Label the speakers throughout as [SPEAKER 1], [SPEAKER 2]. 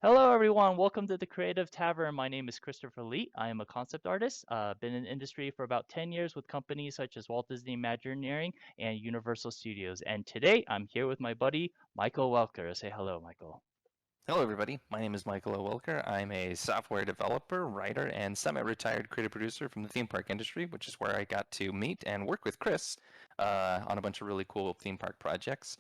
[SPEAKER 1] Hello, everyone. Welcome to the Creative Tavern. My name is Christopher Lee. I am a concept artist. Been in the industry for about 10 years with companies such as Walt Disney Imagineering and Universal Studios. And today I'm here with my buddy Michael Welker. Say hello, Michael.
[SPEAKER 2] Hello, everybody. My name is Michael O. Wilker. I'm a software developer, writer, and semi-retired creative producer from the theme park industry, which is where I got to meet and work with Chris on a bunch of really cool theme park projects.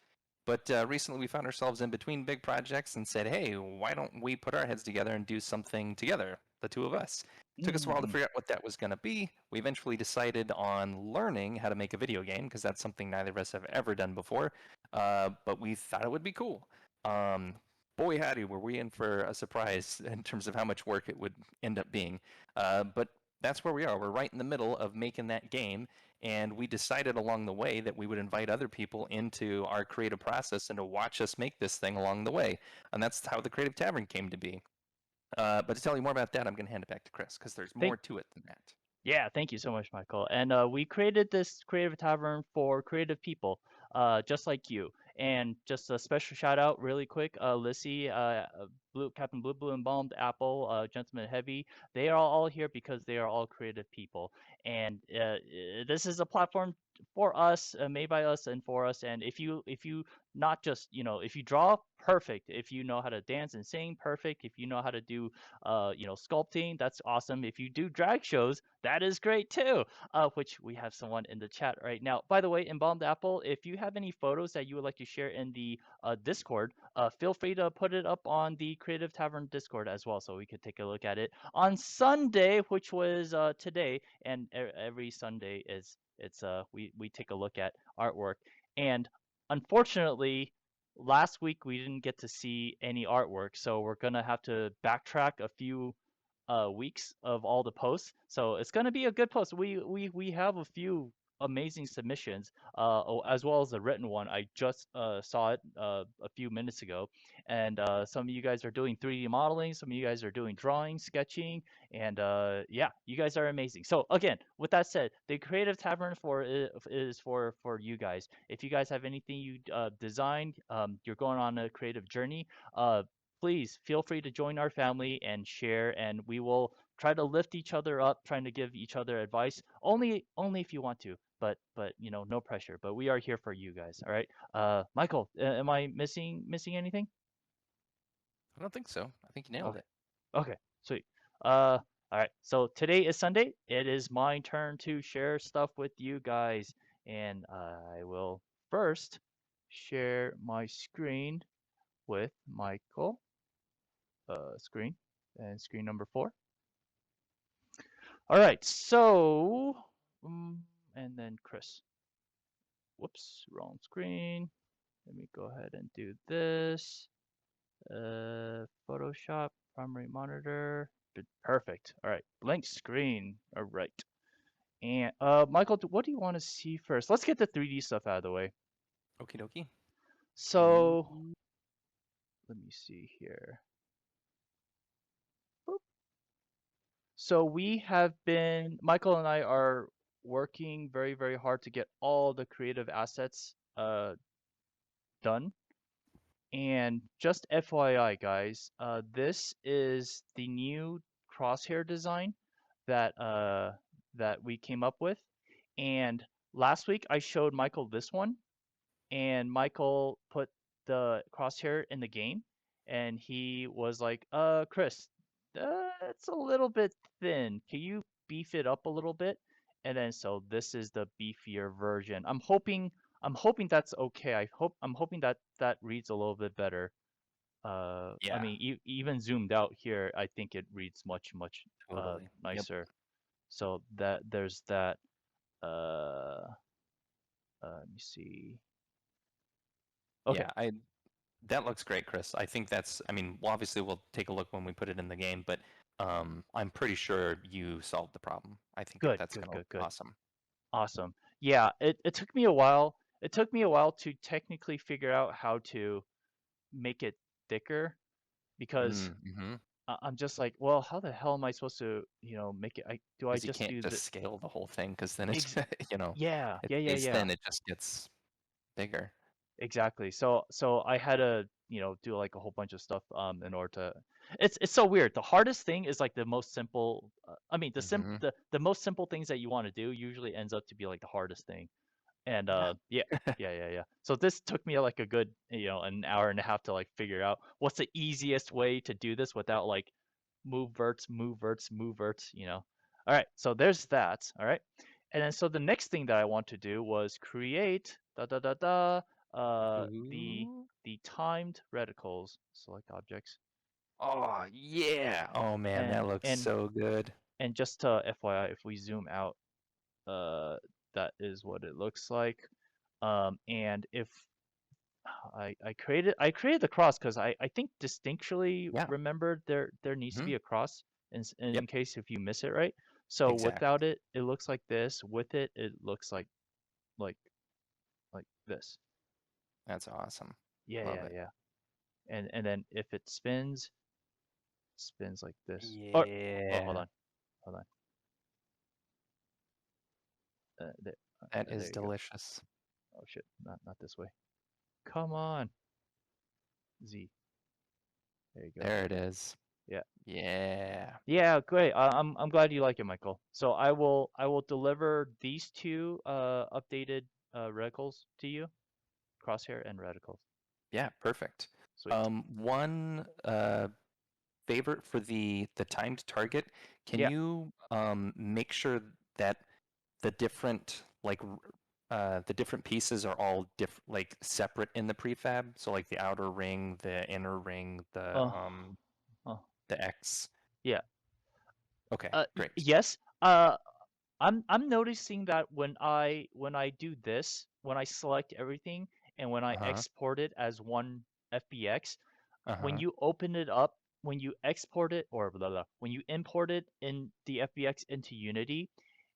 [SPEAKER 2] But recently we found ourselves in between big projects and said, hey, why don't we put our heads together and do something together, the two of us? It took us a while to
[SPEAKER 1] Mm,
[SPEAKER 2] figure out what that was going to be. We eventually decided on learning how to make a video game because that's something neither of us have ever done before, but we thought it would be cool. Um, Boy howdy, were we in for a surprise in terms of how much work it would end up being. But that's where we are. We're right in the middle of making that game, and we decided along the way that we would invite other people into our creative process and to watch us make this thing along the way. And that's how the Creative Tavern came to be. But to tell you more about that, I'm going to hand it back to Chris because there's more
[SPEAKER 1] thank
[SPEAKER 2] to it than that.
[SPEAKER 1] Yeah, thank you so much, Michael. And we created this creative tavern for creative people, just like you. And just a special shout out, really quick, Lissy, Captain Blue Embalmed, Apple, Gentleman Heavy. They are all here because they are all creative people. And this is a platform for us, made by us and for us. And if you not just if you draw perfect, if you know how to dance and sing perfect, if you know how to do sculpting, that's awesome. If you do drag shows, that is great too. Which we have someone in the chat right now. By the way, Embalmed Apple, if you have any photos that you would like to share in the Discord, feel free to put it up on the Creative Tavern Discord as well, so we could take a look at it on Sunday, which was today, and every Sunday is we take a look at artwork. And unfortunately, last week we didn't get to see any artwork, so we're gonna have to backtrack a few weeks of all the posts. So it's gonna be a good post. We have a few amazing submissions, as well as a written one. I just saw it a few minutes ago, and some of you guys are doing 3D modeling, some of you guys are doing drawing, sketching, and yeah, you guys are amazing. So again, with that said, the Creative Tavern is for you guys. If you guys have anything you designed, you're going on a creative journey. Please feel free to join our family and share, and we will try to lift each other up, trying to give each other advice. Only if you want to, but no pressure. But we are here for you guys. All right. Michael, am I missing anything?
[SPEAKER 2] I don't think so. I think you nailed
[SPEAKER 1] Okay.
[SPEAKER 2] it.
[SPEAKER 1] Okay. Sweet. All right. So today is Sunday. It is my turn to share stuff with you guys, and I will first share my screen with Michael. Screen and screen number 4. All right, so and then Chris. Whoops, wrong screen. Let me go ahead and do this. Photoshop, primary monitor. Perfect. All right, blank screen. All right. And Michael, what do you want to see first? Let's get the 3D stuff out of the way.
[SPEAKER 2] Okie dokie.
[SPEAKER 1] So let me see here. Boop. So we have been, Michael and I are working very, very hard to get all the creative assets done. And just FYI, guys, this is the new crosshair design that that we came up with. And last week I showed Michael this one, and Michael put the crosshair in the game, and he was like, Chris, it's a little bit thin. Can you beef it up a little bit?" And then so this is the beefier version. I'm hoping that's okay. I'm hoping that that reads a little bit better. I
[SPEAKER 2] Yeah,
[SPEAKER 1] mean, even zoomed out here, I think it reads much
[SPEAKER 2] totally. Yep.
[SPEAKER 1] nicer. So that there's that. Uh, Let me see. Okay,
[SPEAKER 2] Yeah, I that looks great, Chris. I think that's, I mean, well, obviously we'll take a look when we put it in the game, but I'm pretty sure you solved the problem. I think
[SPEAKER 1] good,
[SPEAKER 2] that's
[SPEAKER 1] good,
[SPEAKER 2] going to look
[SPEAKER 1] good, good.
[SPEAKER 2] awesome.
[SPEAKER 1] Awesome. Yeah, it took me a while. It took me a while to technically figure out how to make it thicker because
[SPEAKER 2] Mm-hmm.
[SPEAKER 1] I'm just like, well, how the hell am I supposed to, make it? Do I
[SPEAKER 2] Because you
[SPEAKER 1] just
[SPEAKER 2] can't
[SPEAKER 1] do the
[SPEAKER 2] just scale the whole thing, because then it's,
[SPEAKER 1] ex
[SPEAKER 2] you know,
[SPEAKER 1] yeah,
[SPEAKER 2] it
[SPEAKER 1] yeah, yeah,
[SPEAKER 2] stays
[SPEAKER 1] yeah.
[SPEAKER 2] thin, it just gets bigger.
[SPEAKER 1] exactly. So I had to, do like a whole bunch of stuff in order to. It's so weird. The hardest thing is like the most simple. I mean,
[SPEAKER 2] Hmm.
[SPEAKER 1] the most simple things that you want to do usually ends up to be like the hardest thing. And
[SPEAKER 2] Yeah.
[SPEAKER 1] yeah, yeah. So this took me like a good, an hour and a half to like figure out what's the easiest way to do this without like move verts, move verts, move verts. All right, so there's that. All right. And then so the next thing that I want to do was create the
[SPEAKER 2] Ooh.
[SPEAKER 1] timed reticles. Select objects.
[SPEAKER 2] Oh yeah. Oh man, that
[SPEAKER 1] And
[SPEAKER 2] looks
[SPEAKER 1] and
[SPEAKER 2] so good.
[SPEAKER 1] and just to FYI, if we zoom out, uh that is what it looks like. And if I created the cross because I think distinctually
[SPEAKER 2] Yeah.
[SPEAKER 1] remembered there needs to
[SPEAKER 2] Hmm.
[SPEAKER 1] be a cross in
[SPEAKER 2] Yep.
[SPEAKER 1] case if you miss it, right? So
[SPEAKER 2] Exactly.
[SPEAKER 1] without it, it looks like this. With it, it looks like like this.
[SPEAKER 2] That's awesome.
[SPEAKER 1] Yeah,
[SPEAKER 2] Love
[SPEAKER 1] yeah,
[SPEAKER 2] it.
[SPEAKER 1] yeah. And then if it spins like this. Or oh, hold
[SPEAKER 2] Yeah.
[SPEAKER 1] on, hold on. There,
[SPEAKER 2] That
[SPEAKER 1] there
[SPEAKER 2] is
[SPEAKER 1] you go.
[SPEAKER 2] delicious.
[SPEAKER 1] Oh shit, not this way. Come on, Z. There you go.
[SPEAKER 2] There it is.
[SPEAKER 1] Yeah.
[SPEAKER 2] Yeah.
[SPEAKER 1] Yeah, great. I'm glad you like it, Michael. So I will deliver these two updated reticles to you, crosshair and reticles.
[SPEAKER 2] Yeah, perfect.
[SPEAKER 1] Sweet.
[SPEAKER 2] One favorite for the timed target, can
[SPEAKER 1] Yeah.
[SPEAKER 2] you make sure that the different the different pieces are all like separate in the prefab? So like the outer ring, the inner ring,
[SPEAKER 1] Uh, uh
[SPEAKER 2] the X.
[SPEAKER 1] yeah.
[SPEAKER 2] Okay, great.
[SPEAKER 1] Yes. I'm noticing that when I do this, when I select everything and when I
[SPEAKER 2] Uh-huh.
[SPEAKER 1] export it as one FBX, when
[SPEAKER 2] Uh-huh.
[SPEAKER 1] you open it up, when you export it or blah, blah, when you import it in the FBX into Unity,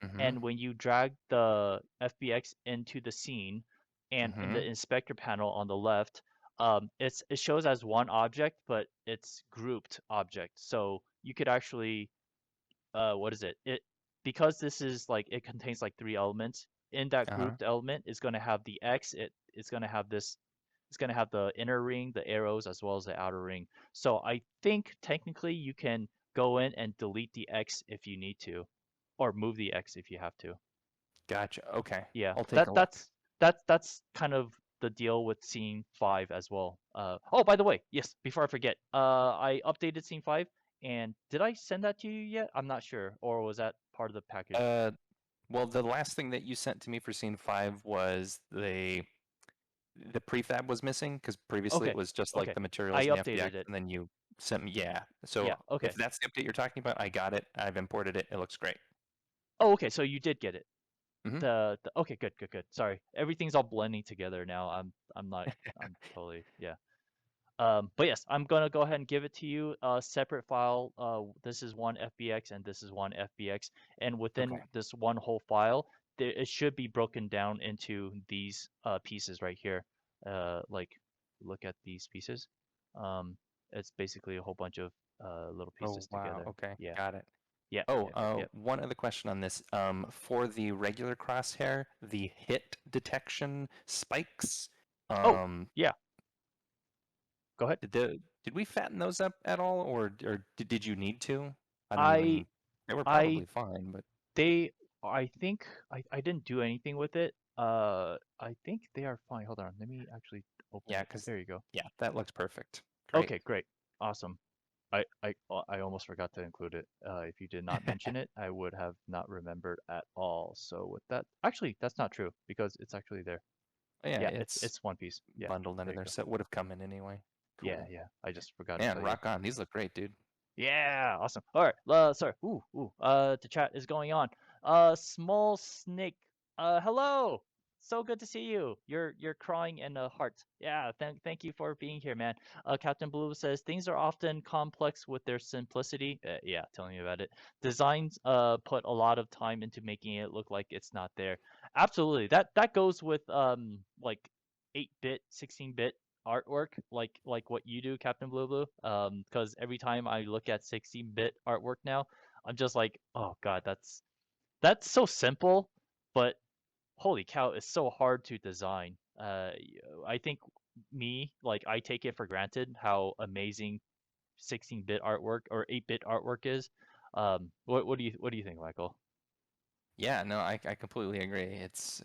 [SPEAKER 2] Mm-hmm.
[SPEAKER 1] and when you drag the FBX into the scene and in
[SPEAKER 2] Mm-hmm.
[SPEAKER 1] the inspector panel on the left, it shows as one object, but it's grouped object. So you could actually, what is it? Because this is like it contains like three elements. In that
[SPEAKER 2] Uh-huh.
[SPEAKER 1] grouped element is going to have the X. It's going to have this. It's going to have the inner ring, the arrows, as well as the outer ring. So I think technically you can go in and delete the X if you need to, or move the X if you have to.
[SPEAKER 2] Gotcha. Okay.
[SPEAKER 1] Yeah,
[SPEAKER 2] I'll take a
[SPEAKER 1] that
[SPEAKER 2] look.
[SPEAKER 1] that's that's kind of the deal with Scene 5 as well. Oh, by the way, yes, before I forget, I updated Scene 5, and did I send that to you yet? I'm not sure, or was that part of the package?
[SPEAKER 2] Uh, well, the last thing that you sent to me for scene 5 was the prefab was missing because previously it
[SPEAKER 1] Okay,
[SPEAKER 2] was just like
[SPEAKER 1] okay,
[SPEAKER 2] the
[SPEAKER 1] I
[SPEAKER 2] materials and the
[SPEAKER 1] updated
[SPEAKER 2] FBX,
[SPEAKER 1] it.
[SPEAKER 2] and then you sent me, yeah. So
[SPEAKER 1] Yeah,
[SPEAKER 2] if
[SPEAKER 1] okay.
[SPEAKER 2] that's the update you're talking about, I got it. I've imported it. It looks great.
[SPEAKER 1] Oh, okay, so you did get it.
[SPEAKER 2] Hmm.
[SPEAKER 1] The okay, good, good, good. Sorry, everything's all blending together now. I'm not. I'm totally yeah. But yes, I'm gonna go ahead and give it to you a separate file. This is one FBX and this is one FBX, and within
[SPEAKER 2] Okay.
[SPEAKER 1] this one whole file, it should be broken down into these pieces right here. Like look at these pieces. Um, it's basically a whole bunch of little
[SPEAKER 2] Oh,
[SPEAKER 1] pieces
[SPEAKER 2] wow.
[SPEAKER 1] together.
[SPEAKER 2] Okay.
[SPEAKER 1] Yeah,
[SPEAKER 2] Got it.
[SPEAKER 1] yeah,
[SPEAKER 2] Oh,
[SPEAKER 1] yeah, yeah.
[SPEAKER 2] one other question on this. For the regular crosshair, the hit detection spikes,
[SPEAKER 1] Oh,
[SPEAKER 2] um,
[SPEAKER 1] yeah. Go ahead.
[SPEAKER 2] did we fatten those up at all, or did you need to? I don't
[SPEAKER 1] I
[SPEAKER 2] even. They were
[SPEAKER 1] I
[SPEAKER 2] probably fine, but
[SPEAKER 1] they I think I didn't do anything with it. I think they are fine. Hold on, let me actually open
[SPEAKER 2] yeah,
[SPEAKER 1] it.
[SPEAKER 2] because
[SPEAKER 1] There you go.
[SPEAKER 2] yeah, that looks perfect. Great.
[SPEAKER 1] Okay, great, awesome. I almost forgot to include it. If you did not mention it, I would have not remembered at all. So with that, actually, that's not true because it's actually there.
[SPEAKER 2] Yeah,
[SPEAKER 1] Yeah, it's
[SPEAKER 2] it's
[SPEAKER 1] it's one piece. Yeah,
[SPEAKER 2] bundled under
[SPEAKER 1] there you
[SPEAKER 2] there,
[SPEAKER 1] go.
[SPEAKER 2] so it would have come in anyway.
[SPEAKER 1] Yeah,
[SPEAKER 2] Cool.
[SPEAKER 1] yeah. I just forgot to
[SPEAKER 2] Man,
[SPEAKER 1] tell you.
[SPEAKER 2] rock on. These look great, dude.
[SPEAKER 1] Yeah, awesome. All right, sorry. The chat is going on. Small snake. Hello. So good to see you. You're crying in a heart. Yeah, thank you for being here, man. Captain Blue says things are often complex with their simplicity. Yeah, tell me about it. Designs put a lot of time into making it look like it's not there. Absolutely. That goes with like 8-bit, 16-bit artwork like what you do, Captain Blue Blue. Because every time I look at 16-bit artwork now, I'm just like, oh God, that's so simple, but holy cow, it's so hard to design. I think like I take it for granted how amazing 16-bit artwork or 8-bit artwork is. What do you think, Michael?
[SPEAKER 2] Yeah, no, I completely agree. It's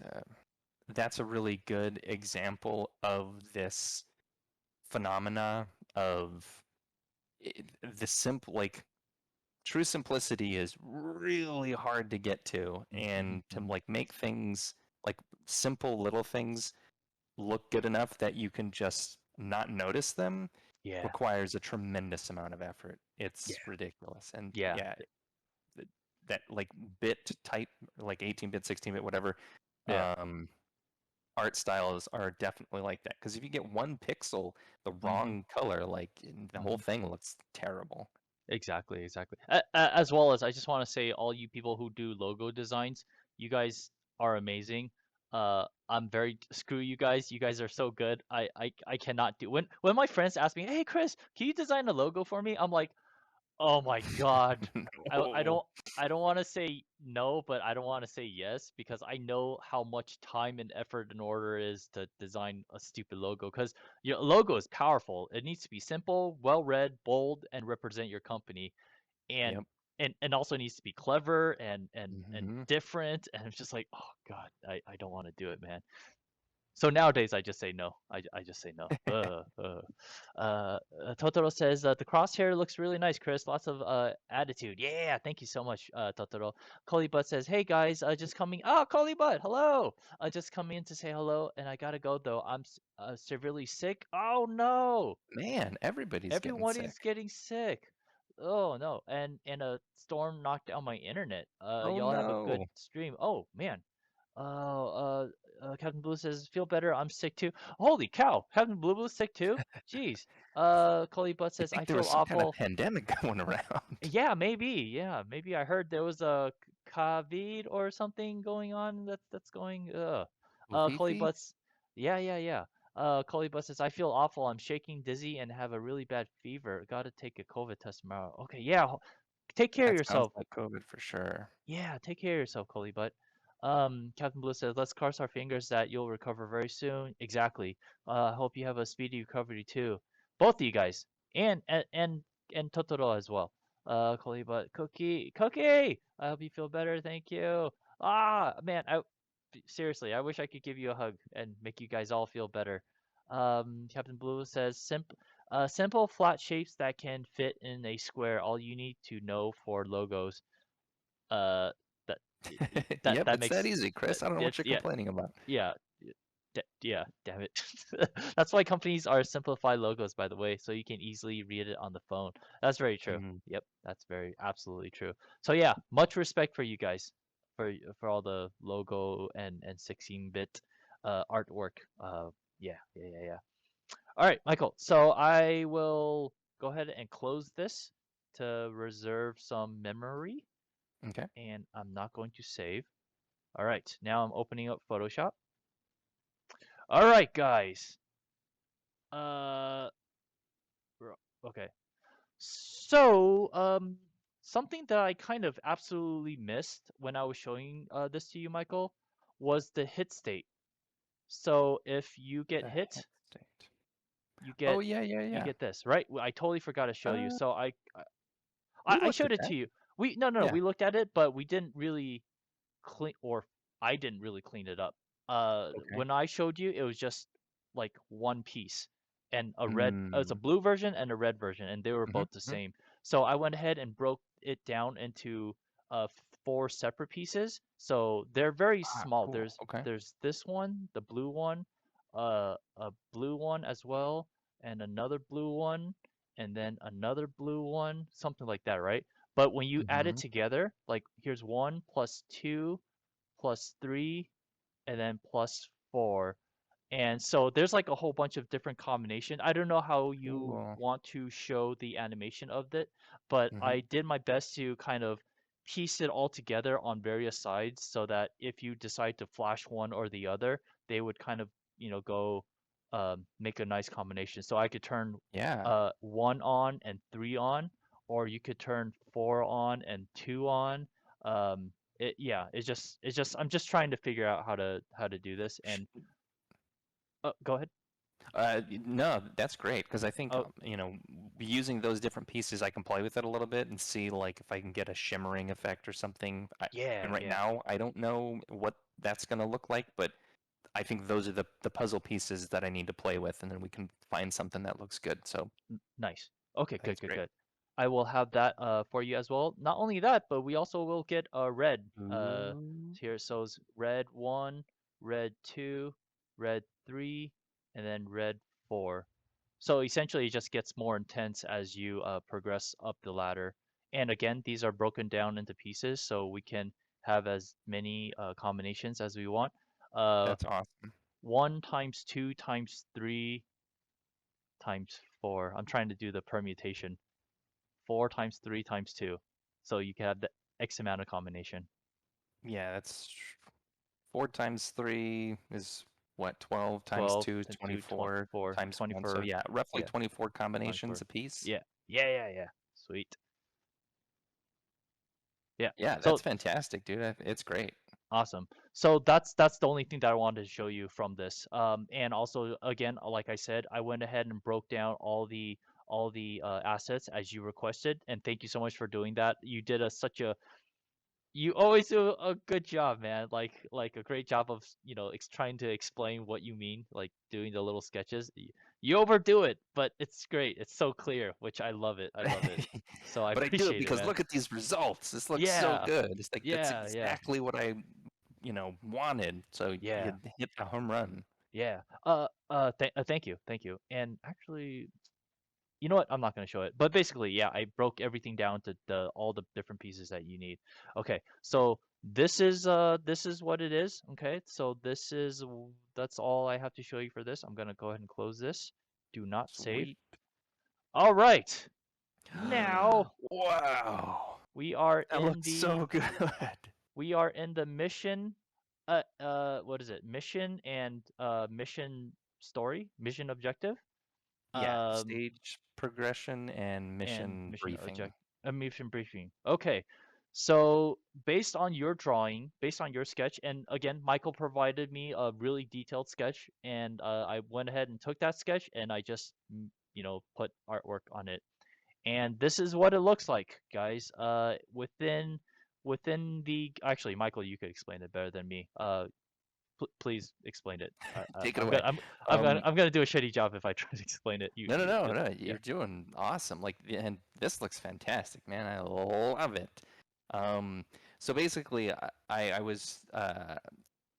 [SPEAKER 2] that's a really good example of this phenomena of the simple, like true simplicity is really hard to get to, and to
[SPEAKER 1] Mm-hmm.
[SPEAKER 2] like make things like simple little things look good enough that you can just not notice them
[SPEAKER 1] Yeah,
[SPEAKER 2] requires a tremendous amount of effort.
[SPEAKER 1] yeah,
[SPEAKER 2] It's ridiculous. And
[SPEAKER 1] yeah.
[SPEAKER 2] yeah, that like bit type, like 18-bit, 16-bit, whatever,
[SPEAKER 1] Yeah.
[SPEAKER 2] um, art styles are definitely like that. Because if you get one pixel the
[SPEAKER 1] Mm-hmm.
[SPEAKER 2] wrong color, like the whole
[SPEAKER 1] Mm-hmm.
[SPEAKER 2] thing looks terrible.
[SPEAKER 1] Exactly, exactly. As well as I just want to say, all you people who do logo designs, you guys are amazing. I'm very screw you guys. You guys are so good. I cannot do when my friends ask me, "Hey Chris, can you design a logo for me?" I'm like, oh my God. I
[SPEAKER 2] No.
[SPEAKER 1] I don't want to say no, but I don't want to say yes because I know how much time and effort and order is to design a stupid logo because your logo is powerful. It needs to be simple, well read, bold, and represent your company. And
[SPEAKER 2] Yep.
[SPEAKER 1] and also needs to be clever and
[SPEAKER 2] Hmm.
[SPEAKER 1] different. And it's just like, oh God, I don't want to do it, man. So nowadays, I just say no. I just say no. Totoro says the crosshair looks really nice, Chris. Lots of attitude. Yeah, thank you so much, Totoro. Butt says, hey guys, just coming. Oh, Butt, hello. Just coming in to say hello, and I gotta go though. I'm severely sick. Oh no,
[SPEAKER 2] Man, everybody's getting
[SPEAKER 1] everybody's
[SPEAKER 2] sick.
[SPEAKER 1] getting sick. Oh no, and a storm knocked down my internet.
[SPEAKER 2] Oh
[SPEAKER 1] Y'all have a good
[SPEAKER 2] no.
[SPEAKER 1] stream. Oh man. Captain Blue says, feel better. I'm sick too. Holy cow, Captain Blue's sick too? Jeez. Coley Butt
[SPEAKER 2] I
[SPEAKER 1] says, I
[SPEAKER 2] think there
[SPEAKER 1] feel
[SPEAKER 2] was some kind of
[SPEAKER 1] awful.
[SPEAKER 2] pandemic going around.
[SPEAKER 1] Yeah, maybe. Yeah, maybe I heard there was a COVID or something going on that's going. Coley
[SPEAKER 2] Fifi?
[SPEAKER 1] Butts. Yeah, yeah, yeah. Coley Butt says, I feel awful. I'm shaking, dizzy, and have a really bad fever. Gotta take a COVID test tomorrow. Okay, yeah. Take care of
[SPEAKER 2] That sounds
[SPEAKER 1] yourself.
[SPEAKER 2] like COVID for sure.
[SPEAKER 1] Yeah, take care of yourself, Coley Butt. Captain Blue says, let's cross our fingers that you'll recover very soon. Exactly. Hope you have a speedy recovery too. Both of you guys. And Totoro as well. Coley Butt, Cookie! I hope you feel better, thank you. Ah, man, seriously, I wish I could give you a hug and make you guys all feel better. Captain Blue says, simple flat shapes that can fit in a square. All you need to know for logos. Uh, that
[SPEAKER 2] Yep,
[SPEAKER 1] that
[SPEAKER 2] it's that
[SPEAKER 1] makes
[SPEAKER 2] easy,
[SPEAKER 1] that
[SPEAKER 2] Chris. I don't know what
[SPEAKER 1] it's
[SPEAKER 2] you're
[SPEAKER 1] yeah
[SPEAKER 2] complaining about.
[SPEAKER 1] yeah yeah, damn it. That's why companies are simplified logos, by the way, so you can easily read it on the phone. That's very true.
[SPEAKER 2] Mm.
[SPEAKER 1] Yep, that's very absolutely true. So yeah, much respect for you guys for all the logo and 16-bit artwork. Yeah. All right, Michael. So I will go ahead and close this to reserve some memory,
[SPEAKER 2] Okay.
[SPEAKER 1] and I'm not going to save. All right, now I'm opening up Photoshop. All right, guys. Uh, okay. So, something that I kind of absolutely missed when I was showing this to you, Michael, was the hit state. So if you get
[SPEAKER 2] The
[SPEAKER 1] hit,
[SPEAKER 2] hit state.
[SPEAKER 1] you
[SPEAKER 2] Oh
[SPEAKER 1] get
[SPEAKER 2] yeah, yeah,
[SPEAKER 1] you
[SPEAKER 2] yeah.
[SPEAKER 1] get this, right? I totally forgot to show you.
[SPEAKER 2] Uh,
[SPEAKER 1] So
[SPEAKER 2] we
[SPEAKER 1] I
[SPEAKER 2] looked
[SPEAKER 1] showed
[SPEAKER 2] at
[SPEAKER 1] it
[SPEAKER 2] that.
[SPEAKER 1] to you. We no,
[SPEAKER 2] Yeah.
[SPEAKER 1] we looked at it, but we didn't really clean, or I didn't really clean it up.
[SPEAKER 2] Okay.
[SPEAKER 1] When I showed you, it was just like one piece and a red, it's a
[SPEAKER 2] Mm.
[SPEAKER 1] blue version and a red version, and they were
[SPEAKER 2] Hmm.
[SPEAKER 1] both the same. So I went ahead and broke it down into uh, four separate pieces. So they're very
[SPEAKER 2] Ah,
[SPEAKER 1] small.
[SPEAKER 2] cool. Okay.
[SPEAKER 1] There's this one, the blue one, a blue one as well, and another blue one, and then another blue one, something like that, right? But when you add it
[SPEAKER 2] Hmm.
[SPEAKER 1] together, like here's 1 plus 2 plus 3 and then plus 4. And so there's like a whole bunch of different combination. I don't know how you
[SPEAKER 2] Cool.
[SPEAKER 1] want to show the animation of it, but
[SPEAKER 2] Hmm.
[SPEAKER 1] I did my best to kind of piece it all together on various sides so that if you decide to flash one or the other, they would kind of, go make a nice combination. So I could turn
[SPEAKER 2] Yeah.
[SPEAKER 1] 1 on and 3 on, or you could turn 4 on and 2 on. Yeah, it's just I'm just trying to figure out how to do this.
[SPEAKER 2] Sh-
[SPEAKER 1] And Go ahead.
[SPEAKER 2] No, that's great because I think
[SPEAKER 1] Oh,
[SPEAKER 2] using those different pieces, I can play with it a little bit and see like if I can get a shimmering effect or something. And
[SPEAKER 1] yeah,
[SPEAKER 2] right
[SPEAKER 1] yeah.
[SPEAKER 2] now, I don't know what that's gonna look like, but I think those are the puzzle pieces that I need to play with, and then we can find something that looks good. So
[SPEAKER 1] Nice. Okay,
[SPEAKER 2] I think
[SPEAKER 1] good,
[SPEAKER 2] it's
[SPEAKER 1] good,
[SPEAKER 2] great.
[SPEAKER 1] good. I will have that for you as well. Not only that, but we also will get a red
[SPEAKER 2] Ooh.
[SPEAKER 1] here. So it's red 1, red 2, red 3, and then red 4. So essentially, it just gets more intense as you progress up the ladder. And again, these are broken down into pieces, so we can have as many combinations as we want. Uh,
[SPEAKER 2] That's awesome.
[SPEAKER 1] 1 times 2 times 3 times 4. I'm trying to do the permutation. 4 times 3 times 2. So you can have the X amount of combination.
[SPEAKER 2] Yeah, that's 4 times 3 is what? 12 times
[SPEAKER 1] 12
[SPEAKER 2] 2 is
[SPEAKER 1] to 2,
[SPEAKER 2] 24 times 1. So
[SPEAKER 1] 24.
[SPEAKER 2] yeah, roughly
[SPEAKER 1] Yeah,
[SPEAKER 2] 24 combinations
[SPEAKER 1] 24.
[SPEAKER 2] apiece.
[SPEAKER 1] Yeah, yeah, yeah, yeah. Sweet. Yeah.
[SPEAKER 2] Yeah, that's
[SPEAKER 1] So
[SPEAKER 2] fantastic, dude. It's great.
[SPEAKER 1] awesome. So that's the only thing that I wanted to show you from this. And also again, like I said, I went ahead and broke down all the assets as you requested, and thank you so much for doing that. You did such a you always do a good job, man. Like a great job of trying to explain what you mean, like doing the little sketches. You overdo it, but it's great. It's so clear, which I love it. I love it. So I
[SPEAKER 2] But I do it
[SPEAKER 1] appreciate it,
[SPEAKER 2] because
[SPEAKER 1] man.
[SPEAKER 2] look at these results. This looks so
[SPEAKER 1] Yeah,
[SPEAKER 2] good. It's like that's
[SPEAKER 1] yeah, yeah,
[SPEAKER 2] exactly what I, wanted. So you
[SPEAKER 1] yeah,
[SPEAKER 2] hit a home run.
[SPEAKER 1] yeah. Thank you, thank you. And actually, you know what? I'm not going to show it. But basically, yeah, I broke everything down to the all the different pieces that you need. Okay. So this is what it is. Okay. So that's all I have to show you for this. I'm going to go ahead and close this. Do not save.
[SPEAKER 2] Sweet.
[SPEAKER 1] All right. Now
[SPEAKER 2] Wow.
[SPEAKER 1] we are
[SPEAKER 2] That
[SPEAKER 1] in
[SPEAKER 2] looks
[SPEAKER 1] the
[SPEAKER 2] so good.
[SPEAKER 1] mission what is it? Mission and mission story, mission objective.
[SPEAKER 2] Yeah,
[SPEAKER 1] Um
[SPEAKER 2] stage progression and
[SPEAKER 1] and
[SPEAKER 2] mission briefing.
[SPEAKER 1] mission briefing. Okay. So based on your drawing, based on your sketch, and again, Michael provided me a really detailed sketch, and I went ahead and took that sketch and I just put artwork on it. And this is what it looks like, guys. Within the actually, Michael, you could explain it better than me. Please explain it.
[SPEAKER 2] Take it away. Um,
[SPEAKER 1] I'm gonna do a shitty job if I try to explain it.
[SPEAKER 2] no, no, no,
[SPEAKER 1] You'll,
[SPEAKER 2] no.
[SPEAKER 1] yeah.
[SPEAKER 2] You're doing awesome. Like, and this looks fantastic, man. I love it. Um, so basically, I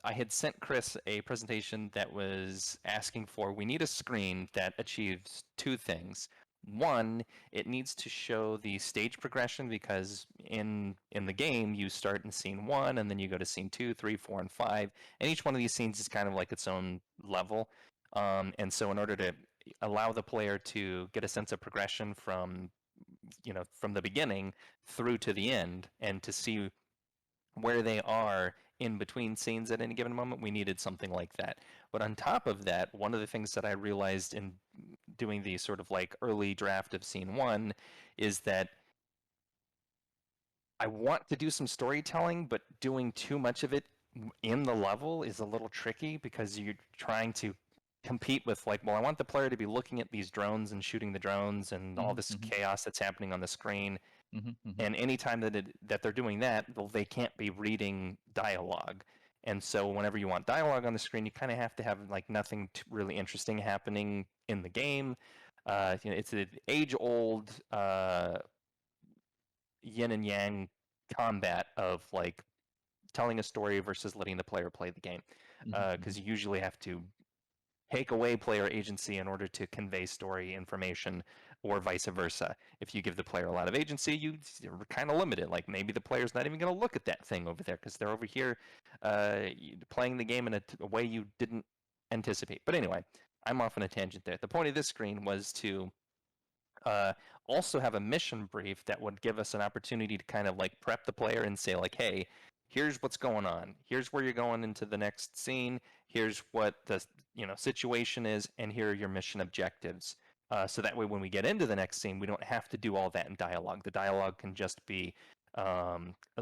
[SPEAKER 2] had sent Chris a presentation that was asking for we need a screen that achieves two things. One, it needs to show the stage progression because in the game you start in scene 1 and then you go to scene 2, 3, 4, and 5, and each one of these scenes is kind of like its own level. And so in order to allow the player to get a sense of progression from the beginning through to the end and to see where they are in between scenes at any given moment, we needed something like that. But on top of that, one of the things that I realized in doing the sort of like early draft of scene 1 is that I want to do some storytelling, but doing too much of it in the level is a little tricky because you're trying to compete with like, well, I want the player to be looking at these drones and shooting the drones and all
[SPEAKER 1] Hmm.
[SPEAKER 2] this
[SPEAKER 1] Hmm.
[SPEAKER 2] chaos that's happening on the screen.
[SPEAKER 1] Hmm. Hmm.
[SPEAKER 2] And anytime that they're doing that, well, they can't be reading dialogue. And so whenever you want dialogue on the screen, you kind of have to have like nothing really interesting happening in the game. It's an age-old yin and yang combat of like telling a story versus letting the player play the game,
[SPEAKER 1] Hmm.
[SPEAKER 2] because you usually have to take away player agency in order to convey story information, or vice versa. If you give the player a lot of agency, you're kind of limited. Like maybe the player's not even going to look at that thing over there because they're over here playing the game in a way you didn't anticipate. But anyway, I'm off on a tangent there. The point of this screen was to uh, also have a mission brief that would give us an opportunity to kind of like prep the player and say like, hey, here's what's going on. Here's where you're going into the next scene. Here's what the situation is, and here are your mission objectives. So that way, when we get into the next scene, we don't have to do all that in dialogue. The dialogue can just be a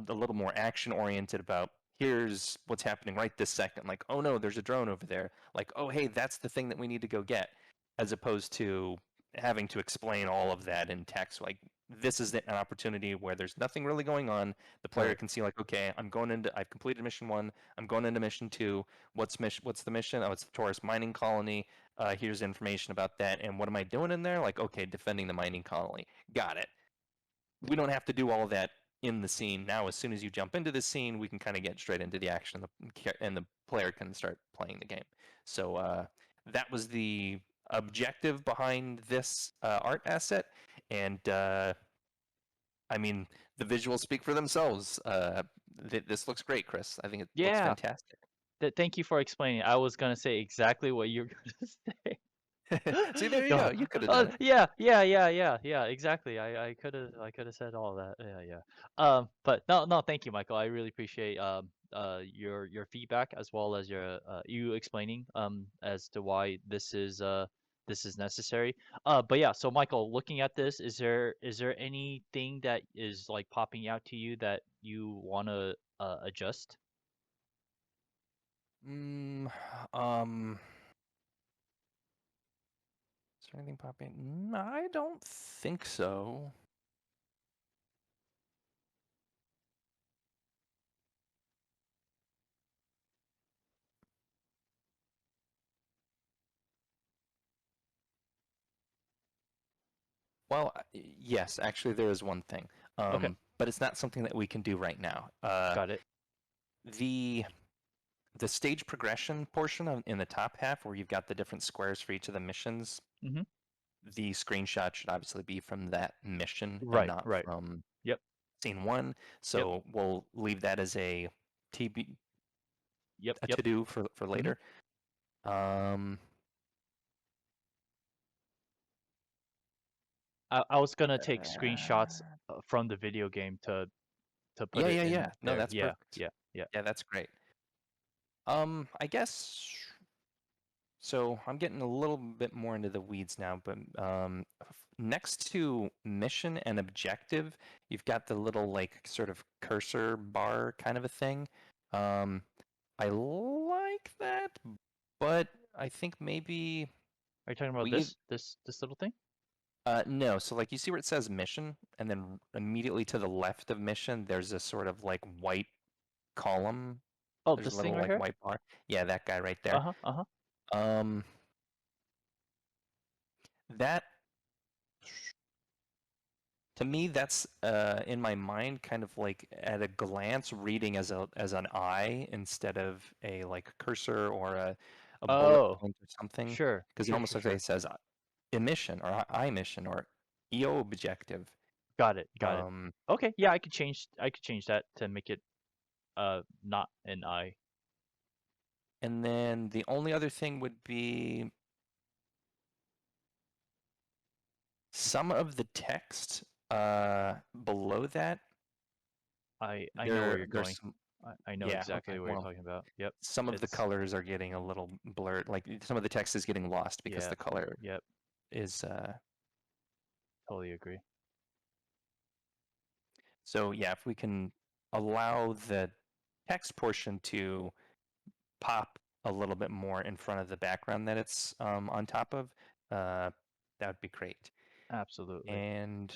[SPEAKER 2] little more action oriented about here's what's happening right this second. Like, oh no, there's a drone over there. Like, oh hey, that's the thing that we need to go get, as opposed to having to explain all of that in text. Like, this is an opportunity where there's nothing really going on. The player
[SPEAKER 1] Right.
[SPEAKER 2] can see like, okay, I've completed mission 1. I'm going into mission 2. What's the mission? Oh, it's the Taurus mining colony. Here's information about that. And what am I doing in there? Like, okay, defending the mining colony. Got it. We don't have to do all of that in the scene. Now, as soon as you jump into the scene, we can kind of get straight into the action, and the player can start playing the game. So that was the objective behind this art asset, and I mean, the visuals speak for themselves. This looks great, Chris. I think it looks
[SPEAKER 1] Yeah.
[SPEAKER 2] fantastic.
[SPEAKER 1] Thank you for explaining. I was gonna say exactly what you're gonna say.
[SPEAKER 2] See, there you go.
[SPEAKER 1] No.
[SPEAKER 2] You could have done it.
[SPEAKER 1] Yeah. Exactly. I could have said all that. Yeah. But no. Thank you, Michael. I really appreciate your feedback as well as your you explaining as to why this is necessary. But yeah. So Michael, looking at this, is there anything that is like popping out to you that you wanna adjust?
[SPEAKER 2] Mm, is there anything popping? I don't think so. Well, yes, actually, there is one thing,
[SPEAKER 1] Okay,
[SPEAKER 2] but it's not something that we can do right now.
[SPEAKER 1] got it.
[SPEAKER 2] The the stage progression portion in the top half, where you've got the different squares for each of the missions,
[SPEAKER 1] Mm-hmm.
[SPEAKER 2] the screenshot should obviously be from that mission and
[SPEAKER 1] Right,
[SPEAKER 2] not
[SPEAKER 1] right.
[SPEAKER 2] from
[SPEAKER 1] Yep,
[SPEAKER 2] scene 1.
[SPEAKER 1] yep,
[SPEAKER 2] So we'll leave that as a TB a
[SPEAKER 1] yep.
[SPEAKER 2] to do for
[SPEAKER 1] Hmm.
[SPEAKER 2] later. Um,
[SPEAKER 1] I was gonna take screenshots
[SPEAKER 2] uh,
[SPEAKER 1] from the video game to put
[SPEAKER 2] yeah,
[SPEAKER 1] it
[SPEAKER 2] yeah,
[SPEAKER 1] in
[SPEAKER 2] yeah. No,
[SPEAKER 1] there.
[SPEAKER 2] that's
[SPEAKER 1] Yeah,
[SPEAKER 2] perfect.
[SPEAKER 1] yeah.
[SPEAKER 2] Yeah, that's great. I guess so. I'm getting a little bit more into the weeds now, but next to mission and objective, you've got the little like sort of cursor bar kind of a thing. Um, I like that, but I think maybe
[SPEAKER 1] Are you talking about
[SPEAKER 2] we
[SPEAKER 1] this little thing?
[SPEAKER 2] no. So like you see where it says mission, and then immediately to the left of mission, there's a sort of like white column.
[SPEAKER 1] Oh,
[SPEAKER 2] There's a
[SPEAKER 1] this thing
[SPEAKER 2] little
[SPEAKER 1] right
[SPEAKER 2] like
[SPEAKER 1] here?
[SPEAKER 2] white bar. Yeah, that guy right there.
[SPEAKER 1] Uh-huh, uh-huh.
[SPEAKER 2] Um, that to me, that's in my mind kind of like at a glance reading as an eye instead of a like cursor or a bullet
[SPEAKER 1] Oh,
[SPEAKER 2] point or something,
[SPEAKER 1] sure,
[SPEAKER 2] because it
[SPEAKER 1] sure,
[SPEAKER 2] almost
[SPEAKER 1] sure,
[SPEAKER 2] looks like
[SPEAKER 1] sure.
[SPEAKER 2] it says emission or I mission or EO objective.
[SPEAKER 1] Got it, got it.
[SPEAKER 2] Um,
[SPEAKER 1] Okay, yeah, I could change that to make it not an I.
[SPEAKER 2] and then the only other thing would be some of the text below that.
[SPEAKER 1] I know where you're
[SPEAKER 2] There's
[SPEAKER 1] going.
[SPEAKER 2] some,
[SPEAKER 1] I know
[SPEAKER 2] yeah, okay,
[SPEAKER 1] exactly what you're
[SPEAKER 2] well,
[SPEAKER 1] talking about. Yep.
[SPEAKER 2] some of the
[SPEAKER 1] It's
[SPEAKER 2] colors are getting a little blurred. Like some of the text is getting lost because
[SPEAKER 1] yeah,
[SPEAKER 2] the color
[SPEAKER 1] yep,
[SPEAKER 2] is
[SPEAKER 1] totally agree.
[SPEAKER 2] so yeah, if we can allow the text portion to pop a little bit more in front of the background that it's on top of, that would be great.
[SPEAKER 1] Absolutely.
[SPEAKER 2] And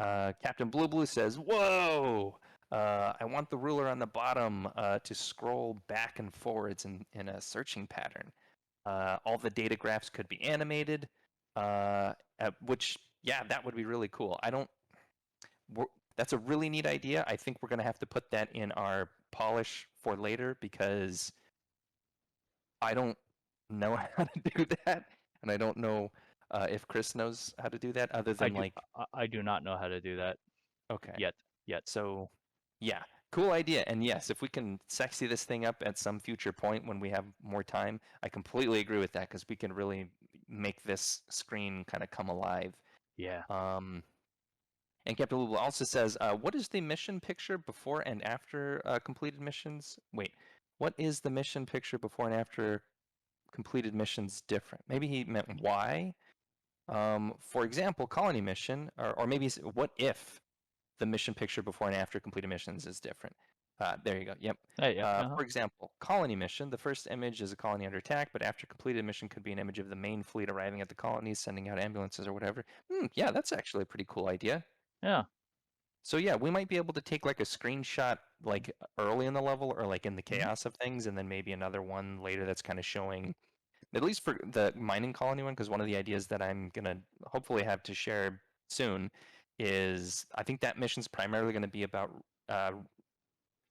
[SPEAKER 2] Captain Blue Blue says, "Whoa! I want the ruler on the bottom to scroll back and forwards in a searching pattern. All the data graphs could be animated, which, yeah, that would be really cool. I don't. That's a really neat idea. I think we're going to have to put that in our polish for later because I don't know how to do that, and I don't know if Chris knows how to do that other
[SPEAKER 1] I
[SPEAKER 2] than
[SPEAKER 1] do
[SPEAKER 2] like,
[SPEAKER 1] I do not know how to do that
[SPEAKER 2] okay.
[SPEAKER 1] yet. Yet.
[SPEAKER 2] So, yeah, cool idea. And yes, if we can sexy this thing up at some future point when we have more time, I completely agree with that because we can really make this screen kind of come alive.
[SPEAKER 1] Yeah.
[SPEAKER 2] Um, and Captain Lulu also says, what is the mission picture before and after completed missions? Wait, what is the mission picture before and after completed missions different? Maybe he meant why. For example, colony mission, or maybe what if the mission picture before and after completed missions is different. There you go. Yep.
[SPEAKER 1] Hey, yeah. Uh-huh.
[SPEAKER 2] For example, colony mission. The first image is a colony under attack, but after completed mission could be an image of the main fleet arriving at the colonies, sending out ambulances or whatever. Yeah, that's actually a pretty cool idea.
[SPEAKER 1] Yeah.
[SPEAKER 2] So yeah, we might be able to take like a screenshot like early in the level or like in the
[SPEAKER 1] Hmm.
[SPEAKER 2] chaos of things, and then maybe another one later that's kind of showing, at least for the mining colony one, because one of the ideas that I'm gonna hopefully have to share soon is I think that mission's primarily going to be about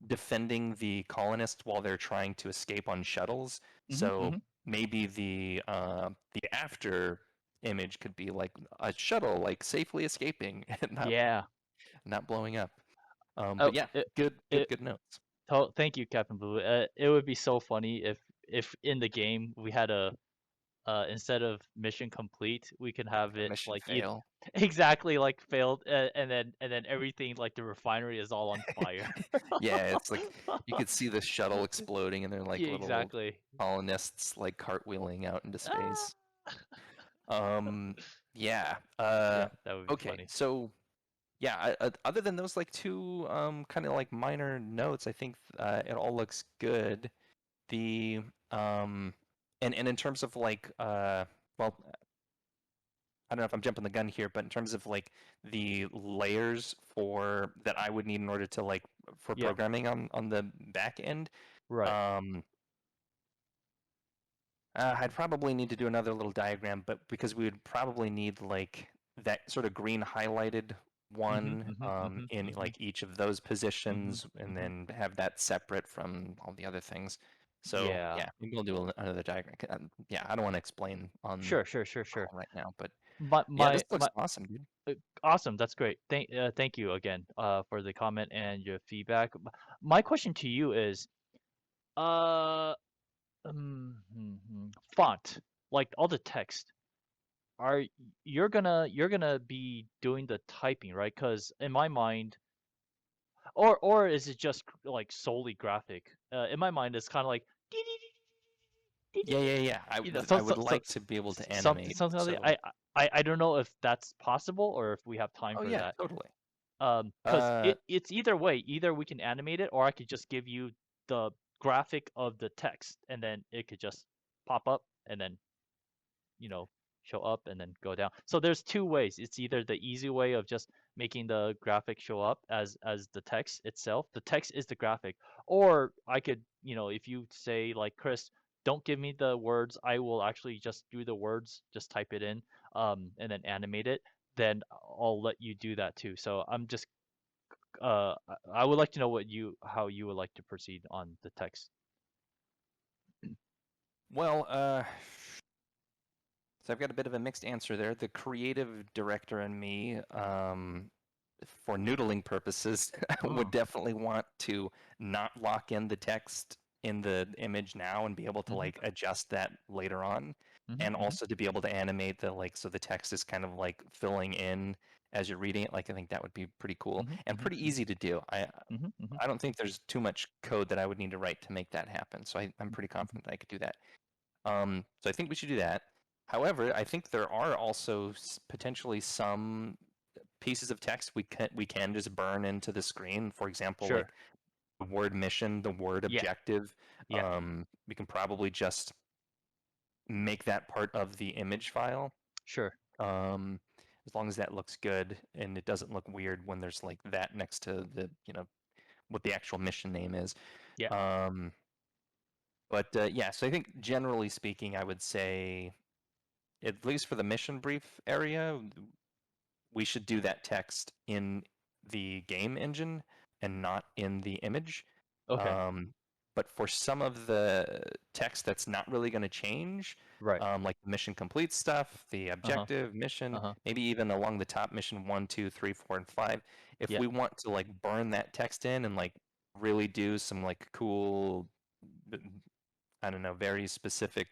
[SPEAKER 2] defending the colonists while they're trying to escape on shuttles.
[SPEAKER 1] Hmm.
[SPEAKER 2] So
[SPEAKER 1] Hmm.
[SPEAKER 2] maybe the after image could be like a shuttle like safely escaping and
[SPEAKER 1] Yeah.
[SPEAKER 2] not blowing up.
[SPEAKER 1] Oh,
[SPEAKER 2] But yeah,
[SPEAKER 1] it,
[SPEAKER 2] good notes.
[SPEAKER 1] thank you, Captain Blue. It would be so funny if in the game we had a instead of mission complete, we can have it
[SPEAKER 2] Mission
[SPEAKER 1] like either
[SPEAKER 2] fail.
[SPEAKER 1] exactly like failed, and then everything like the refinery is all on fire.
[SPEAKER 2] Yeah, it's like you could see the shuttle exploding and they're like
[SPEAKER 1] Yeah,
[SPEAKER 2] little
[SPEAKER 1] exactly.
[SPEAKER 2] colonists like cartwheeling out into
[SPEAKER 1] Ah!
[SPEAKER 2] space. Um, yeah.
[SPEAKER 1] Yeah, that would be
[SPEAKER 2] Okay.
[SPEAKER 1] funny.
[SPEAKER 2] So yeah, other than those like two kind of like minor notes, I think it all looks good. The and in terms of like well, I don't know if I'm jumping the gun here, but in terms of like the layers for that I would need in order to like for
[SPEAKER 1] Yeah,
[SPEAKER 2] programming on the back end,
[SPEAKER 1] right.
[SPEAKER 2] um, I'd probably need to do another little diagram, but because we would probably need like that sort of green highlighted
[SPEAKER 1] Mhm,
[SPEAKER 2] one
[SPEAKER 1] mhm, mhm,
[SPEAKER 2] in
[SPEAKER 1] mhm,
[SPEAKER 2] like each of those
[SPEAKER 1] mhm,
[SPEAKER 2] positions, and
[SPEAKER 1] mhm.
[SPEAKER 2] then have that separate from all the other things. So
[SPEAKER 1] Yeah.
[SPEAKER 2] yeah, maybe we'll do another diagram. Yeah, I don't want to explain on
[SPEAKER 1] Sure, sure, sure,
[SPEAKER 2] the
[SPEAKER 1] sure.
[SPEAKER 2] call right now, but
[SPEAKER 1] My
[SPEAKER 2] yeah, this
[SPEAKER 1] my
[SPEAKER 2] looks
[SPEAKER 1] my
[SPEAKER 2] awesome, dude.
[SPEAKER 1] awesome. That's great. Thank you again for the comment and your feedback. My question to you is uh font, like all the text. Are you're gonna be doing the typing, right? Because in my mind, or is it just like solely graphic? In my mind, it's kind of like
[SPEAKER 2] Yeah, yeah, yeah.
[SPEAKER 1] you know,
[SPEAKER 2] I would like to be able to animate.
[SPEAKER 1] something like that.
[SPEAKER 2] So,
[SPEAKER 1] I don't know if that's possible or if we have time
[SPEAKER 2] oh
[SPEAKER 1] for
[SPEAKER 2] yeah,
[SPEAKER 1] that.
[SPEAKER 2] totally.
[SPEAKER 1] Because
[SPEAKER 2] Uh,
[SPEAKER 1] it's either way. Either we can animate it, or I could just give you the graphic of the text, and then it could just pop up, and then you know show up and then go down. So there's two ways. It's either the easy way of just making the graphic show up as the text itself. The text is the graphic. Or I could, if you say like Chris, don't give me the words, I will actually just do the words, just type it in, and then animate it, then I'll let you do that too. So I'm just I would like to know how you would like to proceed on the text.
[SPEAKER 2] well, so I've got a bit of a mixed answer there. The creative director and me, for noodling purposes, would
[SPEAKER 1] Oh.
[SPEAKER 2] definitely want to not lock in the text in the image now and be able to
[SPEAKER 1] Mhm.
[SPEAKER 2] like adjust that later on,
[SPEAKER 1] Mhm.
[SPEAKER 2] and
[SPEAKER 1] Mhm.
[SPEAKER 2] also to be able to animate the like so the text is kind of like filling in as you're reading it. Like I think that would be pretty cool
[SPEAKER 1] Mhm.
[SPEAKER 2] and
[SPEAKER 1] Mhm.
[SPEAKER 2] pretty
[SPEAKER 1] Mhm.
[SPEAKER 2] easy to do.
[SPEAKER 1] Mhm. Mhm.
[SPEAKER 2] I don't think there's too much code that I would need to write to make that happen. So I'm pretty
[SPEAKER 1] Mhm.
[SPEAKER 2] confident that I could do that. So I think we should do that. However, I think there are also potentially some pieces of text we can just burn into the screen. For example,
[SPEAKER 1] Sure.
[SPEAKER 2] like the word mission, the word
[SPEAKER 1] Yeah.
[SPEAKER 2] objective.
[SPEAKER 1] Yeah.
[SPEAKER 2] We can probably just make that part of the image file.
[SPEAKER 1] Sure.
[SPEAKER 2] Um, as long as that looks good and it doesn't look weird when there's like that next to the what the actual mission name is.
[SPEAKER 1] Yeah.
[SPEAKER 2] Um, but yeah, so I think generally speaking, I would say at least for the mission brief area, we should do that text in the game engine and not in the image.
[SPEAKER 1] Okay.
[SPEAKER 2] Um, but for some of the text that's not really going to change,
[SPEAKER 1] Right.
[SPEAKER 2] like mission complete stuff, the
[SPEAKER 1] Uh-huh.
[SPEAKER 2] objective, mission,
[SPEAKER 1] Uh-huh.
[SPEAKER 2] maybe even along the top mission 1, 2, 3, 4, and 5, if
[SPEAKER 1] Yeah.
[SPEAKER 2] we want to like burn that text in and like really do some like cool, I don't know, very specific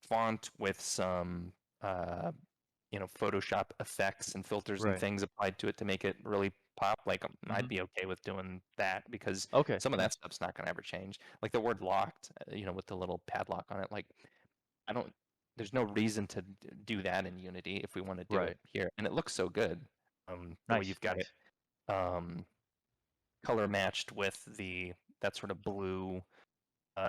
[SPEAKER 2] font with some uh, Photoshop effects and filters and
[SPEAKER 1] Right.
[SPEAKER 2] things applied to it to make it really pop. Like I'd
[SPEAKER 1] Mhm.
[SPEAKER 2] be okay with doing that because
[SPEAKER 1] Okay.
[SPEAKER 2] some of that
[SPEAKER 1] Nice.
[SPEAKER 2] stuff's not going to ever change. Like the word locked, with the little padlock on it. Like I don't. There's no reason to do that in Unity if we want to do it
[SPEAKER 1] Right.
[SPEAKER 2] here, and it looks so good. The way
[SPEAKER 1] Nice.
[SPEAKER 2] you've got it
[SPEAKER 1] Nice.
[SPEAKER 2] um, color matched with the that sort of blue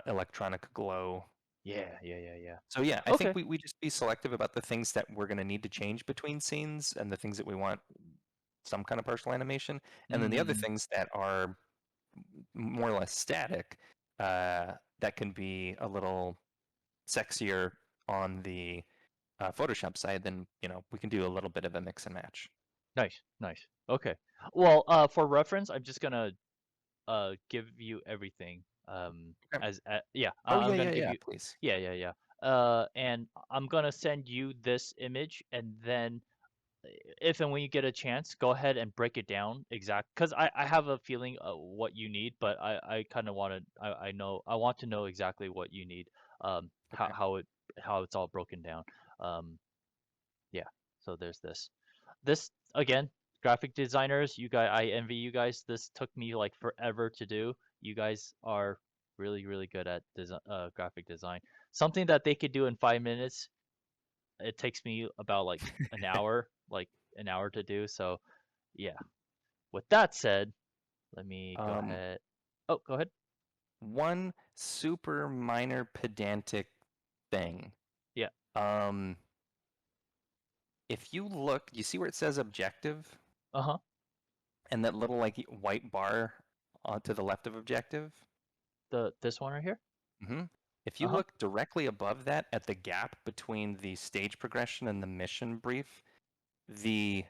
[SPEAKER 2] electronic glow.
[SPEAKER 1] Yeah, yeah, yeah, yeah.
[SPEAKER 2] So yeah, I think
[SPEAKER 1] Okay.
[SPEAKER 2] we just be selective about the things that we're going to need to change between scenes and the things that we want some kind of partial animation, and then the other
[SPEAKER 1] Mm,
[SPEAKER 2] things that are more or less static, that can be a little sexier on the Photoshop side. Then we can do a little bit of a mix and match.
[SPEAKER 1] nice, nice. Okay. Well, for reference, I'm just gonna give you everything.
[SPEAKER 2] Okay.
[SPEAKER 1] Yeah,
[SPEAKER 2] Oh yeah,
[SPEAKER 1] I'm gonna
[SPEAKER 2] yeah,
[SPEAKER 1] give
[SPEAKER 2] yeah.
[SPEAKER 1] you.
[SPEAKER 2] Please.
[SPEAKER 1] Yeah, yeah, yeah. And I'm gonna send you this image, and then if and when you get a chance, go ahead and break it down exact. Because I have a feeling what you need, but I kind of want to. I want to know exactly what you need.
[SPEAKER 2] Okay.
[SPEAKER 1] How it's all broken down. Um, yeah. So there's this. This again, graphic designers, you guys, I envy you guys. This took me like forever to do. You guys are really, really good at graphic design. Something that they could do in 5 minutes, it takes me about like an hour to do. So yeah. With that said, let me go
[SPEAKER 2] Um,
[SPEAKER 1] ahead. Oh, go ahead.
[SPEAKER 2] One super minor pedantic thing.
[SPEAKER 1] Yeah.
[SPEAKER 2] Um, if you look, you see where it says objective
[SPEAKER 1] Uh-huh.
[SPEAKER 2] and that little like white bar to the left of objective?
[SPEAKER 1] This one right here.
[SPEAKER 2] hmm If you
[SPEAKER 1] Uh-huh.
[SPEAKER 2] look directly above that at the gap between the stage progression and the mission brief, the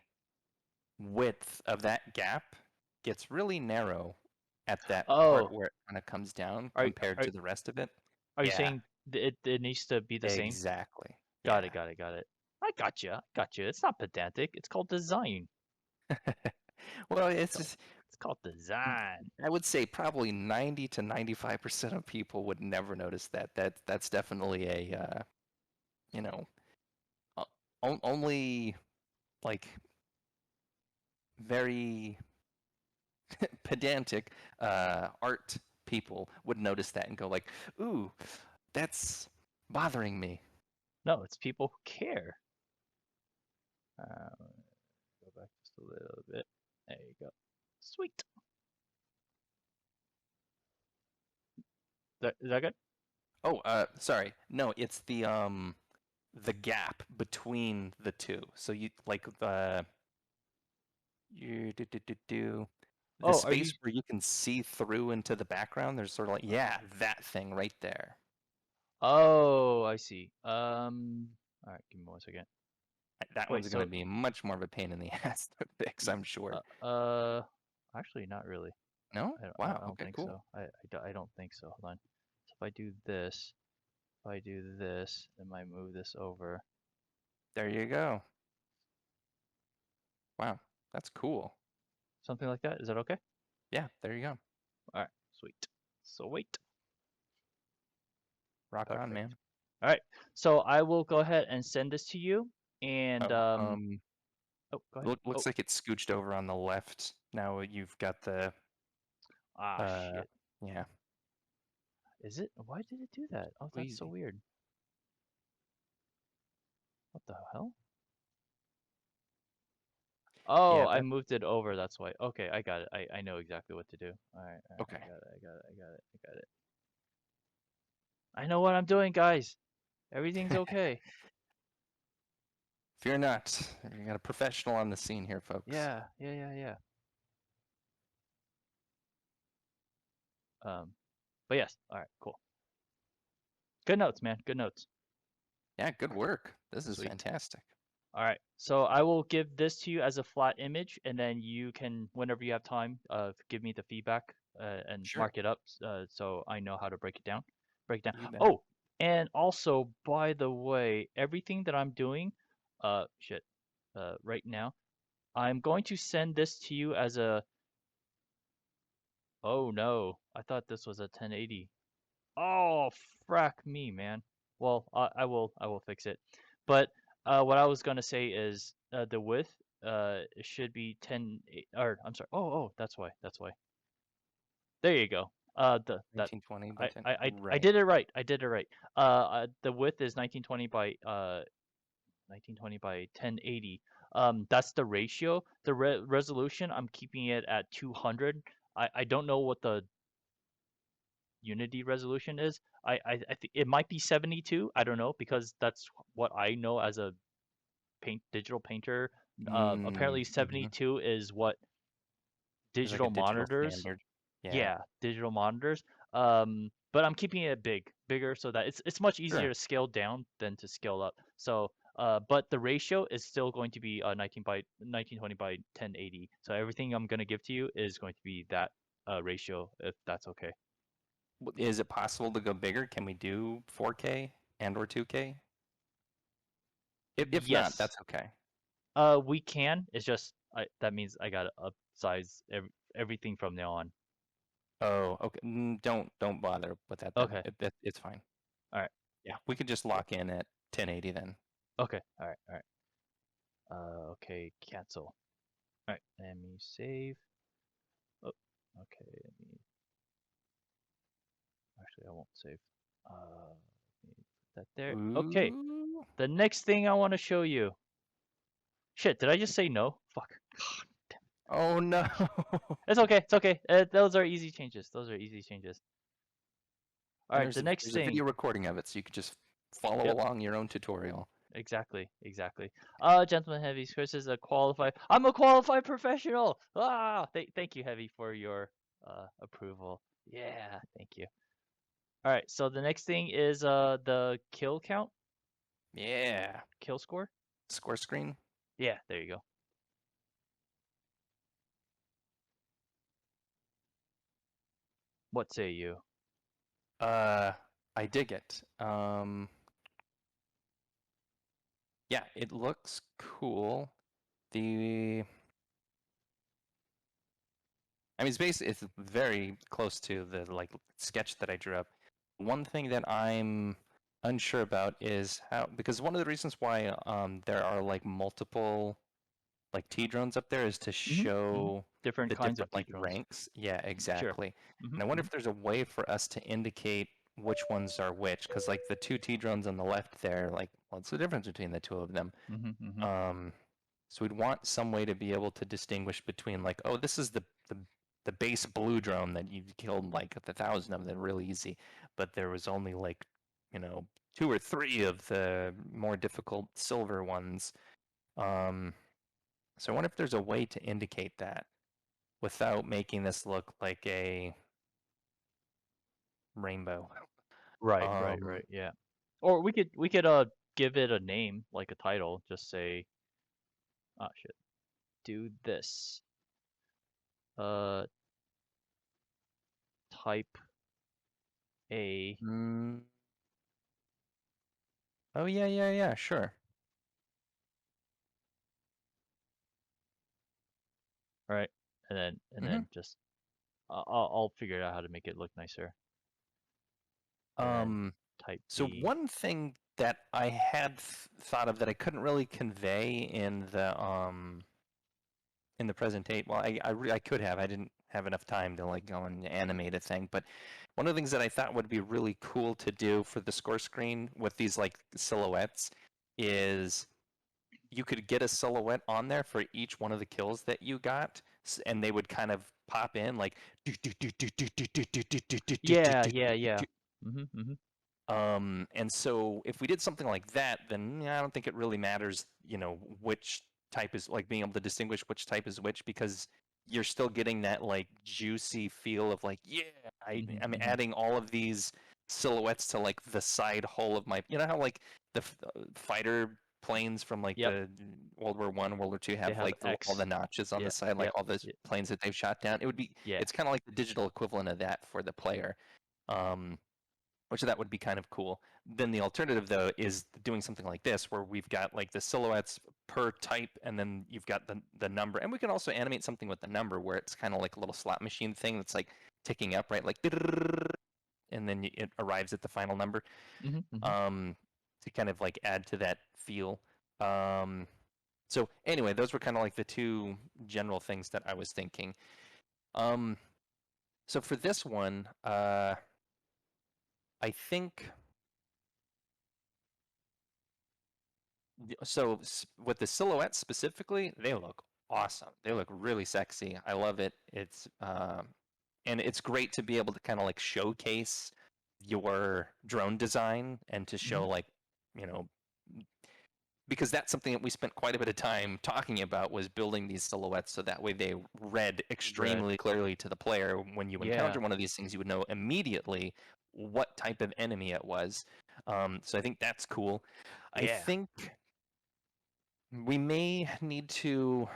[SPEAKER 2] width of that gap gets really narrow at that part
[SPEAKER 1] Oh,
[SPEAKER 2] where it kind of comes down
[SPEAKER 1] are
[SPEAKER 2] compared
[SPEAKER 1] are
[SPEAKER 2] to the rest of it.
[SPEAKER 1] are you
[SPEAKER 2] Yeah,
[SPEAKER 1] saying it needs to be the same?
[SPEAKER 2] exactly.
[SPEAKER 1] Got
[SPEAKER 2] Yeah.
[SPEAKER 1] it, got it, got it. I got you. I got you. It's not pedantic. It's called design.
[SPEAKER 2] Well,
[SPEAKER 1] It's
[SPEAKER 2] it's
[SPEAKER 1] called
[SPEAKER 2] just
[SPEAKER 1] it's called design.
[SPEAKER 2] I would say probably 90 to 95% of people would never notice that. That's definitely a you know, o- only like very pedantic art people would notice that and go like, "Ooh, that's bothering me."
[SPEAKER 1] No, it's people who care. Uh, go back just a little bit. There you go. Sweet. Is that good?
[SPEAKER 2] Oh, sorry. No, it's the gap between the two. So you like you do the
[SPEAKER 1] Oh, are you?
[SPEAKER 2] space where you can see through into the background. There's sort of like, yeah, that thing right there.
[SPEAKER 1] Oh, I see. All right, give me 1 second.
[SPEAKER 2] That
[SPEAKER 1] Wait,
[SPEAKER 2] one's going to
[SPEAKER 1] so,
[SPEAKER 2] be much more of a pain in the ass to fix, I'm sure.
[SPEAKER 1] uh, uh, actually, not really.
[SPEAKER 2] No?
[SPEAKER 1] I
[SPEAKER 2] Wow.
[SPEAKER 1] don't
[SPEAKER 2] Okay,
[SPEAKER 1] think
[SPEAKER 2] cool.
[SPEAKER 1] so. I don't think so. Hold on. So if I do this, it might move this over.
[SPEAKER 2] There you go. Wow, that's cool.
[SPEAKER 1] Something like that. Is that okay?
[SPEAKER 2] Yeah, there you go.
[SPEAKER 1] All right, sweet. So wait.
[SPEAKER 2] Rock on,
[SPEAKER 1] Perfect.
[SPEAKER 2] man.
[SPEAKER 1] All right. So I will go ahead and send this to you. And
[SPEAKER 2] Oh,
[SPEAKER 1] oh, go ahead.
[SPEAKER 2] looks
[SPEAKER 1] Oh,
[SPEAKER 2] like it's scooched over on the left. Now you've got the uh,
[SPEAKER 1] shit.
[SPEAKER 2] yeah,
[SPEAKER 1] Is it? Why did it do that? Oh, that's so
[SPEAKER 2] squeezy.
[SPEAKER 1] weird. What the hell? Oh,
[SPEAKER 2] Yeah,
[SPEAKER 1] I
[SPEAKER 2] that
[SPEAKER 1] moved it over. That's why. Okay, I got it. I know exactly what to do. All right. I
[SPEAKER 2] okay.
[SPEAKER 1] got it. I got it. I got it. I got it. I know what I'm doing, guys. Everything's okay.
[SPEAKER 2] Fear not. You got a professional on the scene here, folks.
[SPEAKER 1] Yeah. Yeah. Yeah. Yeah. Um. But yes. All right. Cool. Good notes, man. Good notes.
[SPEAKER 2] Yeah, good work. This is
[SPEAKER 1] Sweet.
[SPEAKER 2] fantastic.
[SPEAKER 1] All right. So I will give this to you as a flat image, and then you can, whenever you have time, give me the feedback and
[SPEAKER 2] Sure.
[SPEAKER 1] mark it up so I know how to break it down. Break it
[SPEAKER 2] You
[SPEAKER 1] down.
[SPEAKER 2] bet.
[SPEAKER 1] Oh, and also, by the way, everything that I'm doing, shit, right now, I'm going to send this to you as a. Oh no, I thought this was a 1080. Oh, frack me, man. Well, I will fix it. But what I was gonna say is the width it should be 10 or I'm sorry. Oh, that's why. That's why. There you go. The that
[SPEAKER 2] 1920 by 10.
[SPEAKER 1] I
[SPEAKER 2] Right.
[SPEAKER 1] did it right. I did it right. The width is 1920 by 1080. That's the ratio. The resolution I'm keeping it at 200. I don't know what the Unity resolution is. I think it might be 72. I don't know because that's what I know as a digital painter. Apparently
[SPEAKER 2] Mm-hmm.
[SPEAKER 1] 72 is what
[SPEAKER 2] There's like a
[SPEAKER 1] digital
[SPEAKER 2] digital
[SPEAKER 1] monitors.
[SPEAKER 2] standard. Yeah.
[SPEAKER 1] Yeah, digital monitors. But I'm keeping it bigger so that it's much easier
[SPEAKER 2] Sure.
[SPEAKER 1] to scale down than to scale up. So, but the ratio is still going to be 1920 by 1080. So everything I'm gonna give to you is going to be that ratio, if that's okay.
[SPEAKER 2] Is it possible to go bigger? Can we do 4K and or 2K? If not,
[SPEAKER 1] Yes,
[SPEAKER 2] that's okay.
[SPEAKER 1] we can. It's just that means I gotta upsize everything from now on.
[SPEAKER 2] Oh, okay. Don't bother with that then.
[SPEAKER 1] Okay.
[SPEAKER 2] It's fine.
[SPEAKER 1] All right.
[SPEAKER 2] Yeah, we could just
[SPEAKER 1] Cool.
[SPEAKER 2] lock in at 1080 then.
[SPEAKER 1] Okay. All right. All right. Okay. Cancel. All right. Let me save. Oh, okay. Actually, I won't save. Let me put that there. Okay.
[SPEAKER 2] Ooh.
[SPEAKER 1] The next thing I want to show you. Shit, did I just say no? Fuck.
[SPEAKER 2] Oh no.
[SPEAKER 1] It's okay. It's okay. Those are easy changes. Those are easy changes. All
[SPEAKER 2] And
[SPEAKER 1] right. The next
[SPEAKER 2] there's a
[SPEAKER 1] thing.
[SPEAKER 2] video recording of it, so you could just follow
[SPEAKER 1] Yep.
[SPEAKER 2] along your own tutorial.
[SPEAKER 1] Exactly. Exactly. Gentleman Heavy, Chris is a qualified. I'm a qualified professional. Thank you, Heavy, for your approval. Yeah. Thank you. All right. So the next thing is the kill count,
[SPEAKER 2] Yeah.
[SPEAKER 1] kill score.
[SPEAKER 2] Score screen.
[SPEAKER 1] Yeah. There you go. What say you?
[SPEAKER 2] Uh, I dig it. Yeah, it looks cool. The I mean, it's very close to the like sketch that I drew up. One thing that I'm unsure about is how, because one of the reasons why there are like multiple like T drones up there is to
[SPEAKER 1] Hmm.
[SPEAKER 2] show
[SPEAKER 1] Different
[SPEAKER 2] the
[SPEAKER 1] kinds of
[SPEAKER 2] different
[SPEAKER 1] T
[SPEAKER 2] like
[SPEAKER 1] drones.
[SPEAKER 2] ranks. Yeah,
[SPEAKER 1] Sure.
[SPEAKER 2] exactly.
[SPEAKER 1] Hmm.
[SPEAKER 2] And I wonder
[SPEAKER 1] Hmm.
[SPEAKER 2] if there's a way for us to indicate which ones are which, because like the two T drones on the left there, like what's the difference between the two of them?
[SPEAKER 1] Hmm. Hmm.
[SPEAKER 2] Um, so we'd want some way to be able to distinguish between like, oh, this is the base blue drone that you killed like 1,000 of them really easy, but there was only like, you know, two or three of the more difficult silver ones. Um, so I wonder if there's a way to indicate that without making this look like a rainbow.
[SPEAKER 1] Right. Right.
[SPEAKER 2] Um,
[SPEAKER 1] Right. Yeah. Or we could give it a name like a title. Just say shit. Do this. Uh, type A.
[SPEAKER 2] mm, oh yeah, sure.
[SPEAKER 1] Right. And
[SPEAKER 2] Hmm.
[SPEAKER 1] then just I'll figure out how to make it look nicer. And then
[SPEAKER 2] Um,
[SPEAKER 1] type
[SPEAKER 2] so
[SPEAKER 1] B.
[SPEAKER 2] one thing that I had thought of that I couldn't really convey in the presentation. Well, I could have. I didn't have enough time to like go and animate a thing. But one of the things that I thought would be really cool to do for the score screen with these like silhouettes is you could get a silhouette on there for each one of the kills that you got, and they would kind of pop in like.
[SPEAKER 1] Yeah. Yeah. Yeah. Mhm. Mhm.
[SPEAKER 2] And so if we did something like that, then I don't think it really matters, you know, which type is like being able to distinguish which type is which because you're still getting that like juicy feel of like, yeah,
[SPEAKER 1] Mhm.
[SPEAKER 2] I'm
[SPEAKER 1] Mhm.
[SPEAKER 2] adding all of these silhouettes to like the side hull of my, you know how like the fighter planes from like
[SPEAKER 1] Yep.
[SPEAKER 2] the World War I, World War II
[SPEAKER 1] They
[SPEAKER 2] have
[SPEAKER 1] have
[SPEAKER 2] like all the
[SPEAKER 1] X.
[SPEAKER 2] notches on the
[SPEAKER 1] Yep.
[SPEAKER 2] side, like
[SPEAKER 1] Yep.
[SPEAKER 2] all the planes that they've shot down. It would be,
[SPEAKER 1] Yeah.
[SPEAKER 2] it's kind of like the digital equivalent of that for the player. Um, which that would be kind of cool. Then the alternative though is doing something like this where we've got like the silhouettes per type and then you've got the number. And we can also animate something with the number where it's kind of like a little slot machine thing that's like ticking up, right? Like and then it arrives at the final number.
[SPEAKER 1] Mhm. Mhm.
[SPEAKER 2] Um to kind of like add to that feel. Um so anyway, those were kind of like the two general things that I was thinking. Um so for this one, I think so with the silhouettes specifically, they look awesome. They look really sexy. I love it. It's and it's great to be able to kind of like showcase your drone design and to
[SPEAKER 1] Hmm.
[SPEAKER 2] show like, you know, because that's something that we spent quite a bit of time talking about was building these silhouettes so that way they read
[SPEAKER 1] Red.
[SPEAKER 2] extremely clearly to the player. When you
[SPEAKER 1] Yeah.
[SPEAKER 2] encounter one of these things, you would know immediately what type of enemy it was. So I think that's cool. I
[SPEAKER 1] Yeah.
[SPEAKER 2] think we may need to.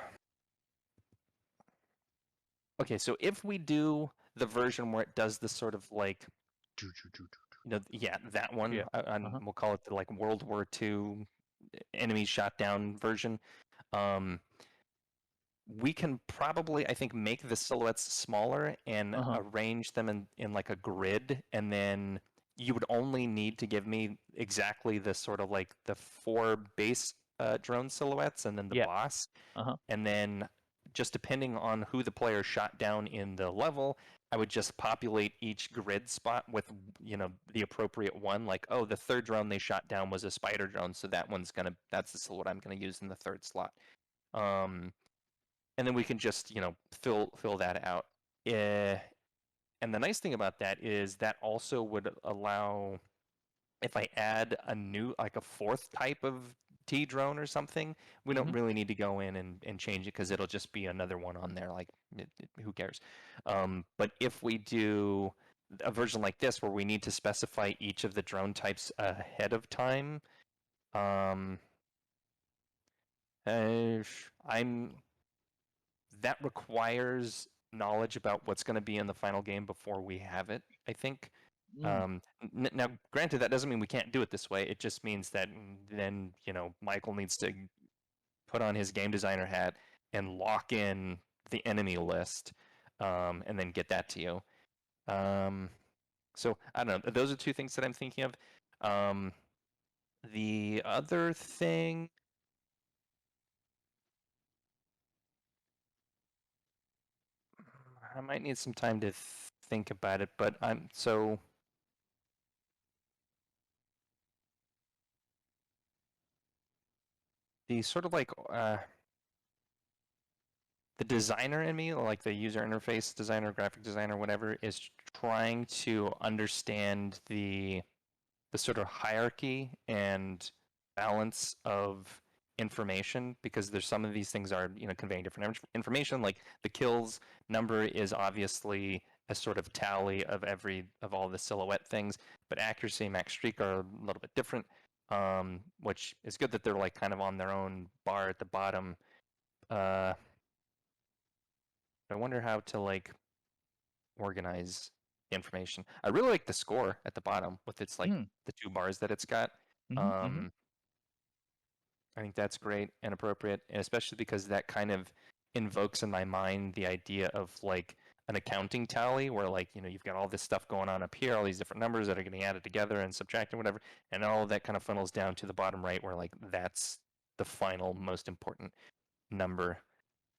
[SPEAKER 2] Okay, so if we do the version where it does this sort of like, yeah, that one,
[SPEAKER 1] Yeah. Uh-huh.
[SPEAKER 2] we'll call it the like World War II enemy shot down version. Um, we can probably, I think, make the silhouettes smaller and
[SPEAKER 1] Uh-huh.
[SPEAKER 2] arrange them in like a grid, and then you would only need to give me exactly the sort of like the four base drone silhouettes and then the
[SPEAKER 1] Yeah.
[SPEAKER 2] boss,
[SPEAKER 1] Uh-huh.
[SPEAKER 2] and then just depending on who the player shot down in the level, I would just populate each grid spot with, you know, the appropriate one. Like, oh, the third drone they shot down was a spider drone, so that's the silhouette I'm gonna use in the third slot. Um, and then we can just, you know, fill that out. And the nice thing about that is that also would allow, if I add a new, like a fourth type of T drone or something, we don't
[SPEAKER 1] Hmm.
[SPEAKER 2] really need to go in and change it because it'll just be another one on there. Like, who cares? But if we do a version like this where we need to specify each of the drone types ahead of time, um, I'm that requires knowledge about what's going to be in the final game before we have it, I think.
[SPEAKER 1] Mm.
[SPEAKER 2] Now, granted, that doesn't mean we can't do it this way. It just means that then, you know, Michael needs to put on his game designer hat and lock in the enemy list, and then get that to you. Um, so I don't know. Those are two things that I'm thinking of. Um, the other thing, I might need some time to think about it, but I'm so the sort of like the designer in me, like the user interface designer, graphic designer, whatever, is trying to understand the sort of hierarchy and balance of information, because there's some of these things are, you know, conveying different information. Like the kills number is obviously a sort of tally of all the silhouette things, but accuracy and max streak are a little bit different. Which is good that they're like kind of on their own bar at the bottom. uh I wonder how to like organize the information. I really like the score at the bottom with its like
[SPEAKER 1] Mm.
[SPEAKER 2] the two bars that it's got.
[SPEAKER 1] Hmm. Hmm.
[SPEAKER 2] Um, I think that's great and appropriate, and especially because that kind of invokes in my mind the idea of like an accounting tally where, like, you know, you've got all this stuff going on up here, all these different numbers that are getting added together and subtracted, whatever, and all of that kind of funnels down to the bottom right where like that's the final most important number.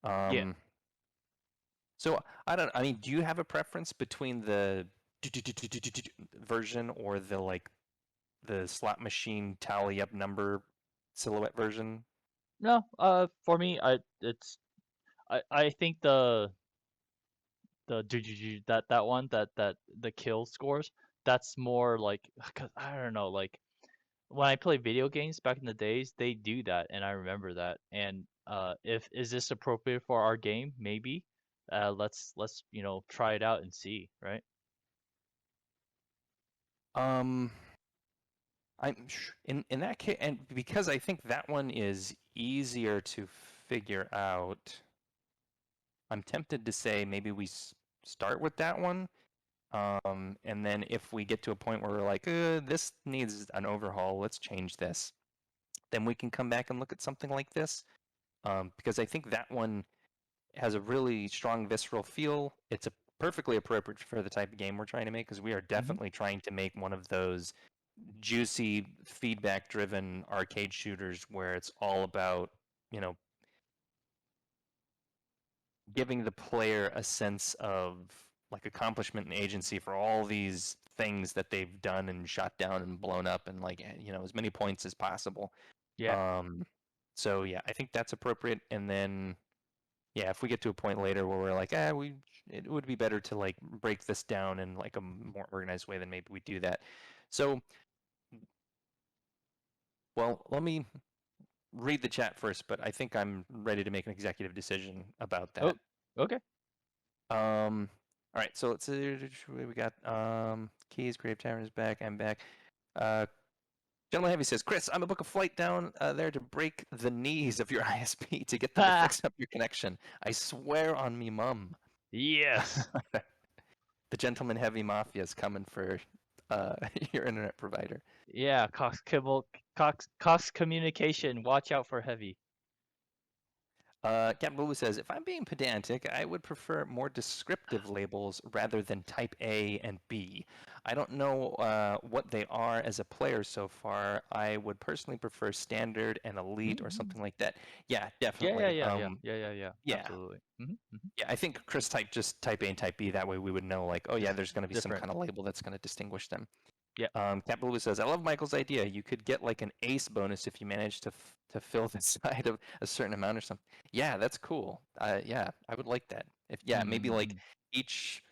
[SPEAKER 1] Yeah.
[SPEAKER 2] Um, so I mean, do you have a preference between the version or the like the slot machine tally up number silhouette version?
[SPEAKER 1] No, for me, I think that one that the kill scores, that's more like, 'cause I don't know, like when I play video games back in the days, they do that, and I remember that. And if is this appropriate for our game? Maybe. Let's try it out and see, right?
[SPEAKER 2] Um, in that case, and because I think that one is easier to figure out, I'm tempted to say maybe we start with that one. And then if we get to a point where we're like, this needs an overhaul, let's change this, then we can come back and look at something like this. Because I think that one has a really strong visceral feel. It's a perfectly appropriate for the type of game we're trying to make, because we are
[SPEAKER 1] Mm-hmm.
[SPEAKER 2] definitely trying to make one of those juicy feedback driven arcade shooters where it's all about, you know, giving the player a sense of like accomplishment and agency for all these things that they've done and shot down and blown up, and like, you know, as many points as possible.
[SPEAKER 1] Yeah.
[SPEAKER 2] um so yeah, I think that's appropriate. And then yeah, if we get to a point later where we're like, it would be better to like break this down in like a more organized way, then maybe we do that. So, well, let me read the chat first, but I think I'm ready to make an executive decision about
[SPEAKER 1] Oh,
[SPEAKER 2] that.
[SPEAKER 1] okay.
[SPEAKER 2] All right, so let's see. We got Keys, Creative Tavern is back. I'm back. Gentleman Heavy says, Chris, I'm a book a flight down there to break the knees of your ISP to get them to
[SPEAKER 1] Ha!
[SPEAKER 2] fix up your connection. I swear on me, mum.
[SPEAKER 1] Yes.
[SPEAKER 2] The Gentleman Heavy Mafia is coming for your internet provider.
[SPEAKER 1] Yeah, Cox Communication. Watch out for Heavy.
[SPEAKER 2] Captain Blue says, if I'm being pedantic, I would prefer more descriptive labels rather than type A and B. I don't know what they are as a player so far. I would personally prefer standard and elite or something like that. Yeah, definitely. Yeah,
[SPEAKER 1] Absolutely. Mm-hmm.
[SPEAKER 2] yeah. I think Chris typed just type A and type B. That way we would know, like, oh yeah, there's going to be some
[SPEAKER 1] Different.
[SPEAKER 2] kind of label that's going to distinguish them.
[SPEAKER 1] Yeah.
[SPEAKER 2] Captain Blue says, I love Michael's idea. You could get like an ace bonus if you manage to fill the side of a certain amount or something. Yeah, that's cool. Yeah, I would like that. If maybe like
[SPEAKER 1] Mm-hmm.
[SPEAKER 2] each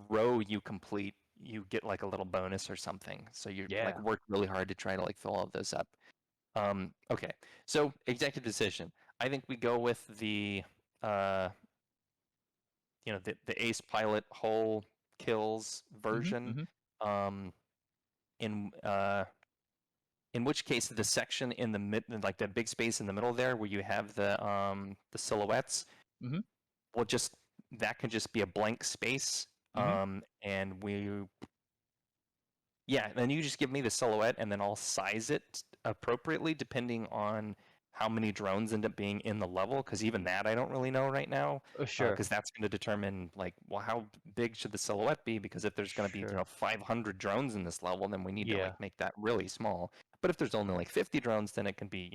[SPEAKER 2] row you complete, you get like a little bonus or something. So you like
[SPEAKER 1] Yeah.
[SPEAKER 2] work really hard to try to like fill all of those up. Okay, so executive decision. I think we go with the the ace pilot whole kills version.
[SPEAKER 1] Mm-hmm.
[SPEAKER 2] Um, in which case the section in the mid, like the big space in the middle there, where you have the silhouettes,
[SPEAKER 1] Mm-hmm.
[SPEAKER 2] will just that can just be a blank space.
[SPEAKER 1] Mm-hmm.
[SPEAKER 2] And then you just give me the silhouette, and then I'll size it appropriately depending on how many drones end up being in the level. Because even that I don't really know right now.
[SPEAKER 1] Sure.
[SPEAKER 2] Because that's going to determine like, well, how big should the silhouette be? Because if there's going to be
[SPEAKER 1] Sure.
[SPEAKER 2] 500 drones in this level, then we need to
[SPEAKER 1] Yeah.
[SPEAKER 2] like make that really small. But if there's only like 50 drones, then it can be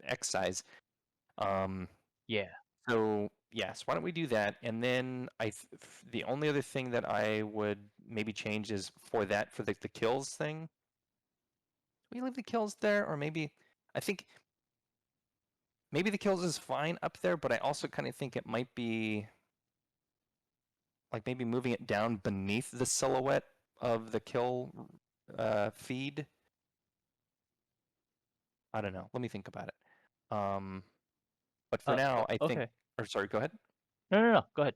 [SPEAKER 2] X size.
[SPEAKER 1] Yeah.
[SPEAKER 2] So yes, why don't we do that? And then the only other thing that I would maybe change is for the kills thing. We leave the kills there, or maybe I think maybe the kills is fine up there, but I also kind of think it might be like maybe moving it down beneath the silhouette of the kill feed. I don't know. Let me think about it. But for now, I think.
[SPEAKER 1] Okay.
[SPEAKER 2] Or sorry, go ahead.
[SPEAKER 1] No. Go ahead.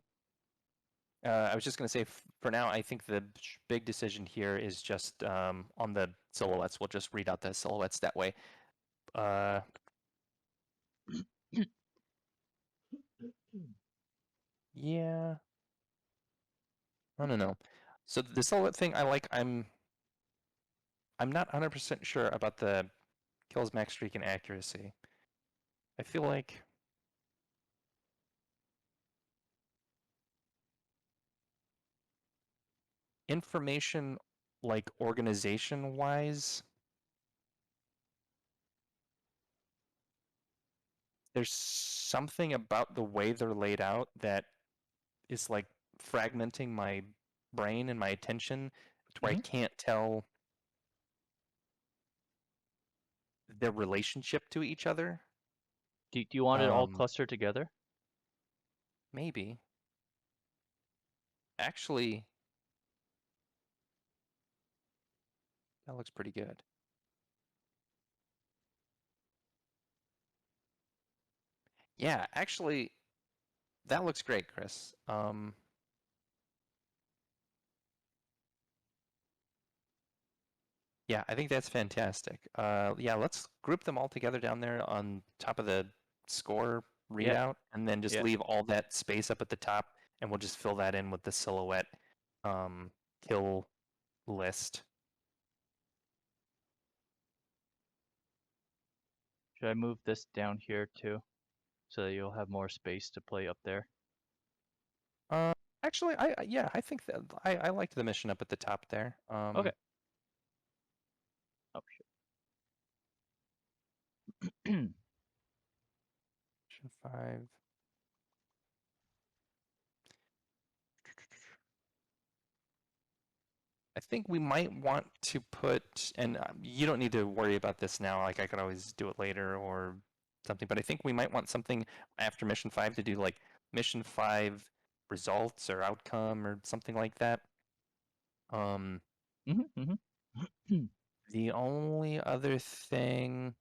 [SPEAKER 2] I was just going to say, for now, I think the big decision here is just on the silhouettes. We'll just read out the silhouettes that way. Yeah. I don't know. So the silhouette thing, I like. I'm not 100% sure about the kills, max streak, and accuracy. I feel like information, like organization-wise, there's something about the way they're laid out that is like fragmenting my brain and my attention to where I
[SPEAKER 1] Mm-hmm.
[SPEAKER 2] can't tell their relationship to each other.
[SPEAKER 1] Do you want it all
[SPEAKER 2] Um,
[SPEAKER 1] clustered together?
[SPEAKER 2] maybe. Actually, that looks pretty good. Yeah, actually, that looks great, Chris. Yeah, I think that's fantastic. Yeah, let's group them all together down there on top of the score
[SPEAKER 1] Yeah.
[SPEAKER 2] readout, and then just
[SPEAKER 1] Yeah.
[SPEAKER 2] leave all that space up at the top, and we'll just fill that in with the silhouette kill list.
[SPEAKER 1] Should I move this down here too, so that you'll have more space to play up there?
[SPEAKER 2] Uh, Actually, I think that I liked the mission up at the top there.
[SPEAKER 1] Okay. Oh shit.
[SPEAKER 2] Mission 5. I think we might want to put, and you don't need to worry about this now. Like I could always do it later, or something. But I think we might want something after mission 5 to do like mission 5 results or outcome or something like that. Um, the only other thing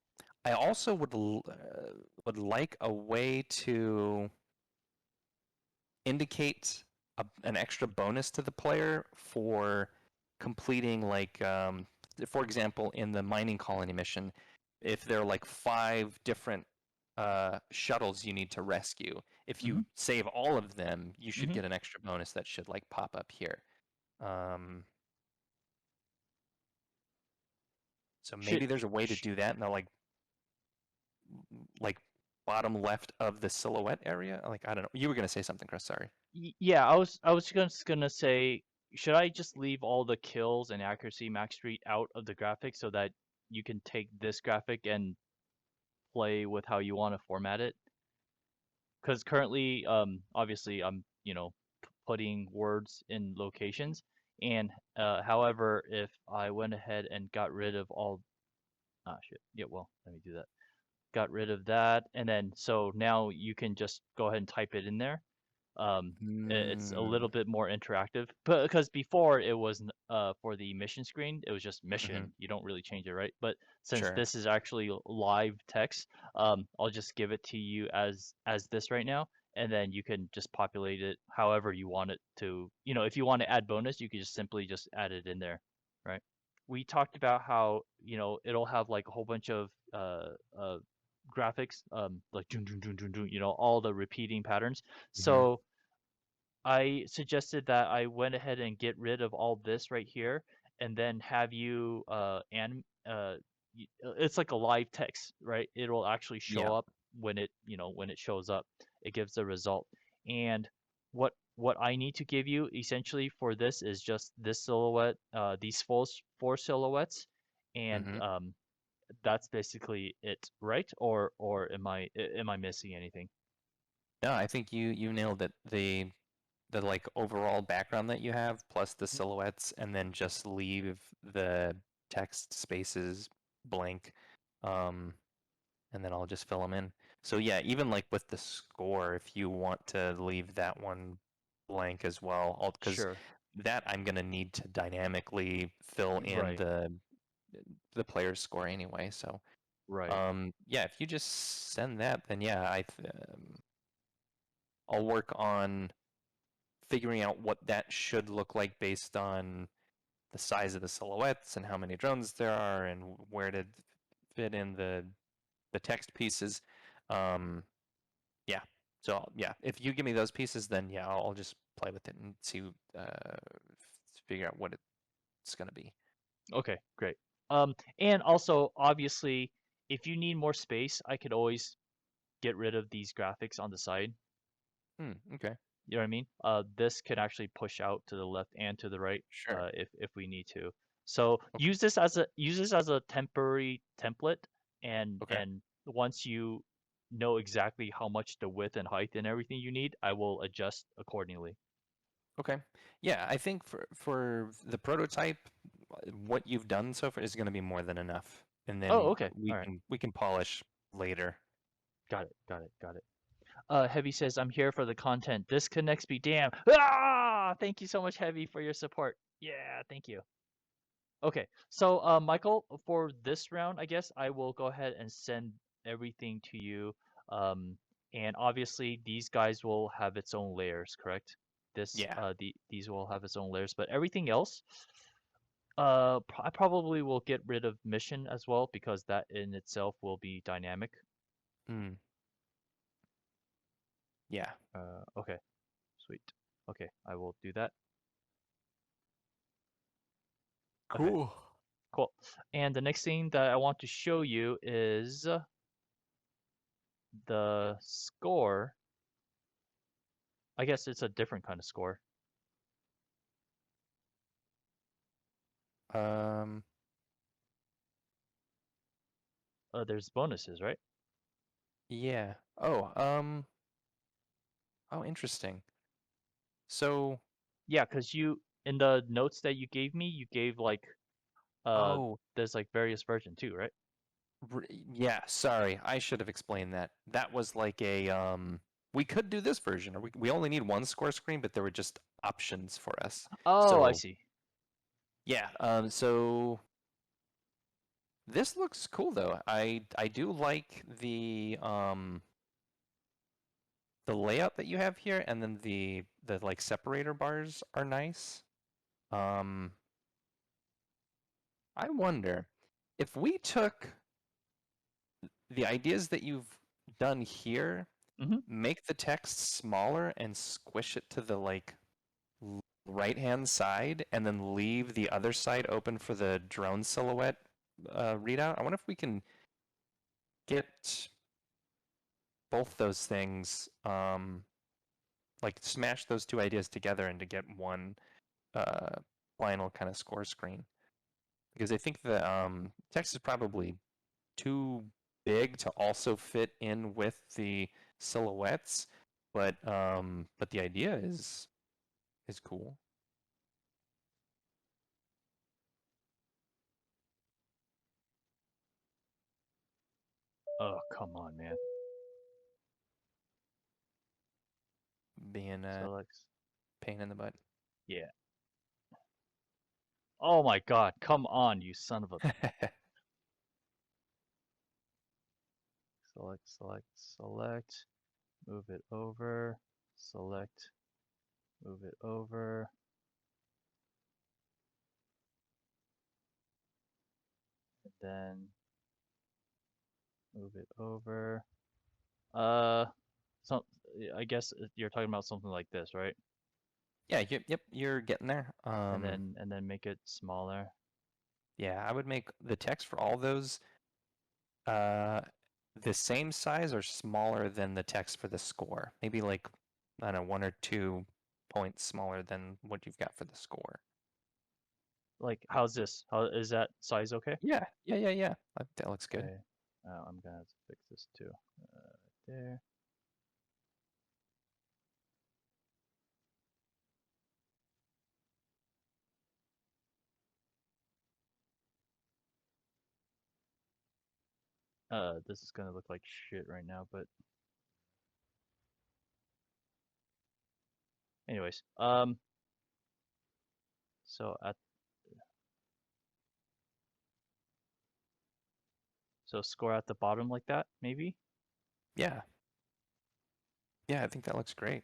[SPEAKER 2] I also would like a way to indicate an extra bonus to the player for completing like for example in the mining colony mission if there are like 5 different shuttles you need to rescue if you
[SPEAKER 1] Mhm.
[SPEAKER 2] save all of them you should
[SPEAKER 1] Mhm.
[SPEAKER 2] get an extra bonus that should like pop up here um, so
[SPEAKER 1] Should
[SPEAKER 2] maybe there's a way to
[SPEAKER 1] sh
[SPEAKER 2] do that in the like bottom left of the silhouette area like I don't know you were going to say something Chris sorry
[SPEAKER 1] Yeah, I was just gonna say, should I just leave all the kills and accuracy max street out of the graphic so that you can take this graphic and play with how you want to format it? Because currently, obviously, I'm, putting words in locations, and however, if I went ahead and got rid of all, ah, shit, yeah, well, let me do that. Got rid of that, and then so now you can just go ahead and type it in there. It's a
[SPEAKER 2] mm,
[SPEAKER 1] little bit more interactive, but because before it was for the mission screen, it was just
[SPEAKER 2] hmm
[SPEAKER 1] mission. You don't really change it, right? But since
[SPEAKER 2] sure
[SPEAKER 1] this is actually live text, I'll just give it to you as this right now, and then you can just populate it however you want it to. If you want to add bonus, you can just simply just add it in there, right? We talked about how it'll have like a whole bunch of graphics, like dun, dun, dun, dun, dun, all the repeating patterns.
[SPEAKER 2] hmm
[SPEAKER 1] So I suggested that I went ahead and get rid of all this right here, and then have you it's like a live text, right? It'll actually show
[SPEAKER 2] yeah
[SPEAKER 1] up when it shows up. It gives the result. And what I need to give you essentially for this is just this silhouette, these four silhouettes, and
[SPEAKER 2] hmm
[SPEAKER 1] that's basically it, right? Or am I missing anything?
[SPEAKER 2] No, I think you nailed it. The like overall background that you have, plus the silhouettes, and then just leave the text spaces blank, um, and then I'll just fill them in. So yeah, even like with the score, if you want to leave that one blank as well, because
[SPEAKER 1] Sure.
[SPEAKER 2] that I'm gonna need to dynamically fill in
[SPEAKER 1] Right.
[SPEAKER 2] the player's score anyway. So
[SPEAKER 1] Right.
[SPEAKER 2] yeah, if you just send that, then yeah, I'll work on figuring out what that should look like based on the size of the silhouettes and how many drones there are and where to fit in the text pieces. Um, yeah. So yeah, if you give me those pieces, then yeah, I'll just play with it and see, figure out what it's gonna be.
[SPEAKER 1] Okay, great. And also, obviously, if you need more space, I could always get rid of these graphics on the side.
[SPEAKER 2] Okay.
[SPEAKER 1] You know what I mean? This could actually push out to the left and to the right,
[SPEAKER 2] Sure.
[SPEAKER 1] if we need to. So
[SPEAKER 2] Okay.
[SPEAKER 1] use this as a temporary template, and
[SPEAKER 2] Okay.
[SPEAKER 1] and once you know exactly how much the width and height and everything you need, I will adjust accordingly.
[SPEAKER 2] Okay. Yeah, I think for the prototype, what you've done so far is going to be more than enough, and
[SPEAKER 1] Oh,
[SPEAKER 2] then
[SPEAKER 1] okay. All right.
[SPEAKER 2] we can polish later.
[SPEAKER 1] Got it. Got it. Got it. Heavy says, I'm here for the content. Disconnects be damned. Ah! Thank you so much, Heavy, for your support. Yeah, thank you. Okay, so Michael, for this round, I guess I will go ahead and send everything to you. Um, and obviously these guys will have its own layers, correct?
[SPEAKER 2] Yeah.
[SPEAKER 1] These will have its own layers, but everything else, I probably will get rid of mission as well because that in itself will be dynamic.
[SPEAKER 2] Mm, yeah.
[SPEAKER 1] Okay, sweet. Okay, I will do that. Okay.
[SPEAKER 2] Cool.
[SPEAKER 1] Cool. And the next thing that I want to show you is the score. I guess it's a different kind of score.
[SPEAKER 2] Um,
[SPEAKER 1] There's bonuses, right?
[SPEAKER 2] yeah. Oh, interesting. So,
[SPEAKER 1] Yeah, because in the notes that you gave me, you gave like uh
[SPEAKER 2] oh,
[SPEAKER 1] there's like various version too, right?
[SPEAKER 2] Yeah, sorry. I should have explained that. That was like a we could do this version, or we only need one score screen, but there were just options for us.
[SPEAKER 1] Oh, I
[SPEAKER 2] So
[SPEAKER 1] see.
[SPEAKER 2] yeah, so this looks cool though. I do like the layout that you have here, and then the like separator bars are nice. Um, I wonder if we took the ideas that you've done here,
[SPEAKER 1] Hmm.
[SPEAKER 2] make the text smaller and squish it to the like right hand side, and then leave the other side open for the drone silhouette readout. I wonder if we can get both those things, like smash those two ideas together and to get one uh, final kind of score screen. Because I think the text is probably too big to also fit in with the silhouettes, but the idea is cool.
[SPEAKER 1] Oh, come on, man.
[SPEAKER 2] Being a
[SPEAKER 1] Select.
[SPEAKER 2] pain in the butt.
[SPEAKER 1] Yeah. Oh my God, come on, you son of a. Select, select, select. Move it over. Select. Move it over. And then move it over. Uh, so I guess you're talking about something like this, right?
[SPEAKER 2] Yeah, yep, you're getting there.
[SPEAKER 1] And then make it smaller.
[SPEAKER 2] Yeah, I would make the text for all those uh, the same size or smaller than the text for the score. Maybe like, I don't know, 1 or 2 points smaller than what you've got for the score.
[SPEAKER 1] Like, how's this? How is that size okay?
[SPEAKER 2] Yeah. That looks good.
[SPEAKER 1] Okay. I'm gonna have to fix this too. There. This is gonna look like shit right now, but anyways. So at so score at the bottom like that, maybe,
[SPEAKER 2] Yeah, yeah, I think that looks great.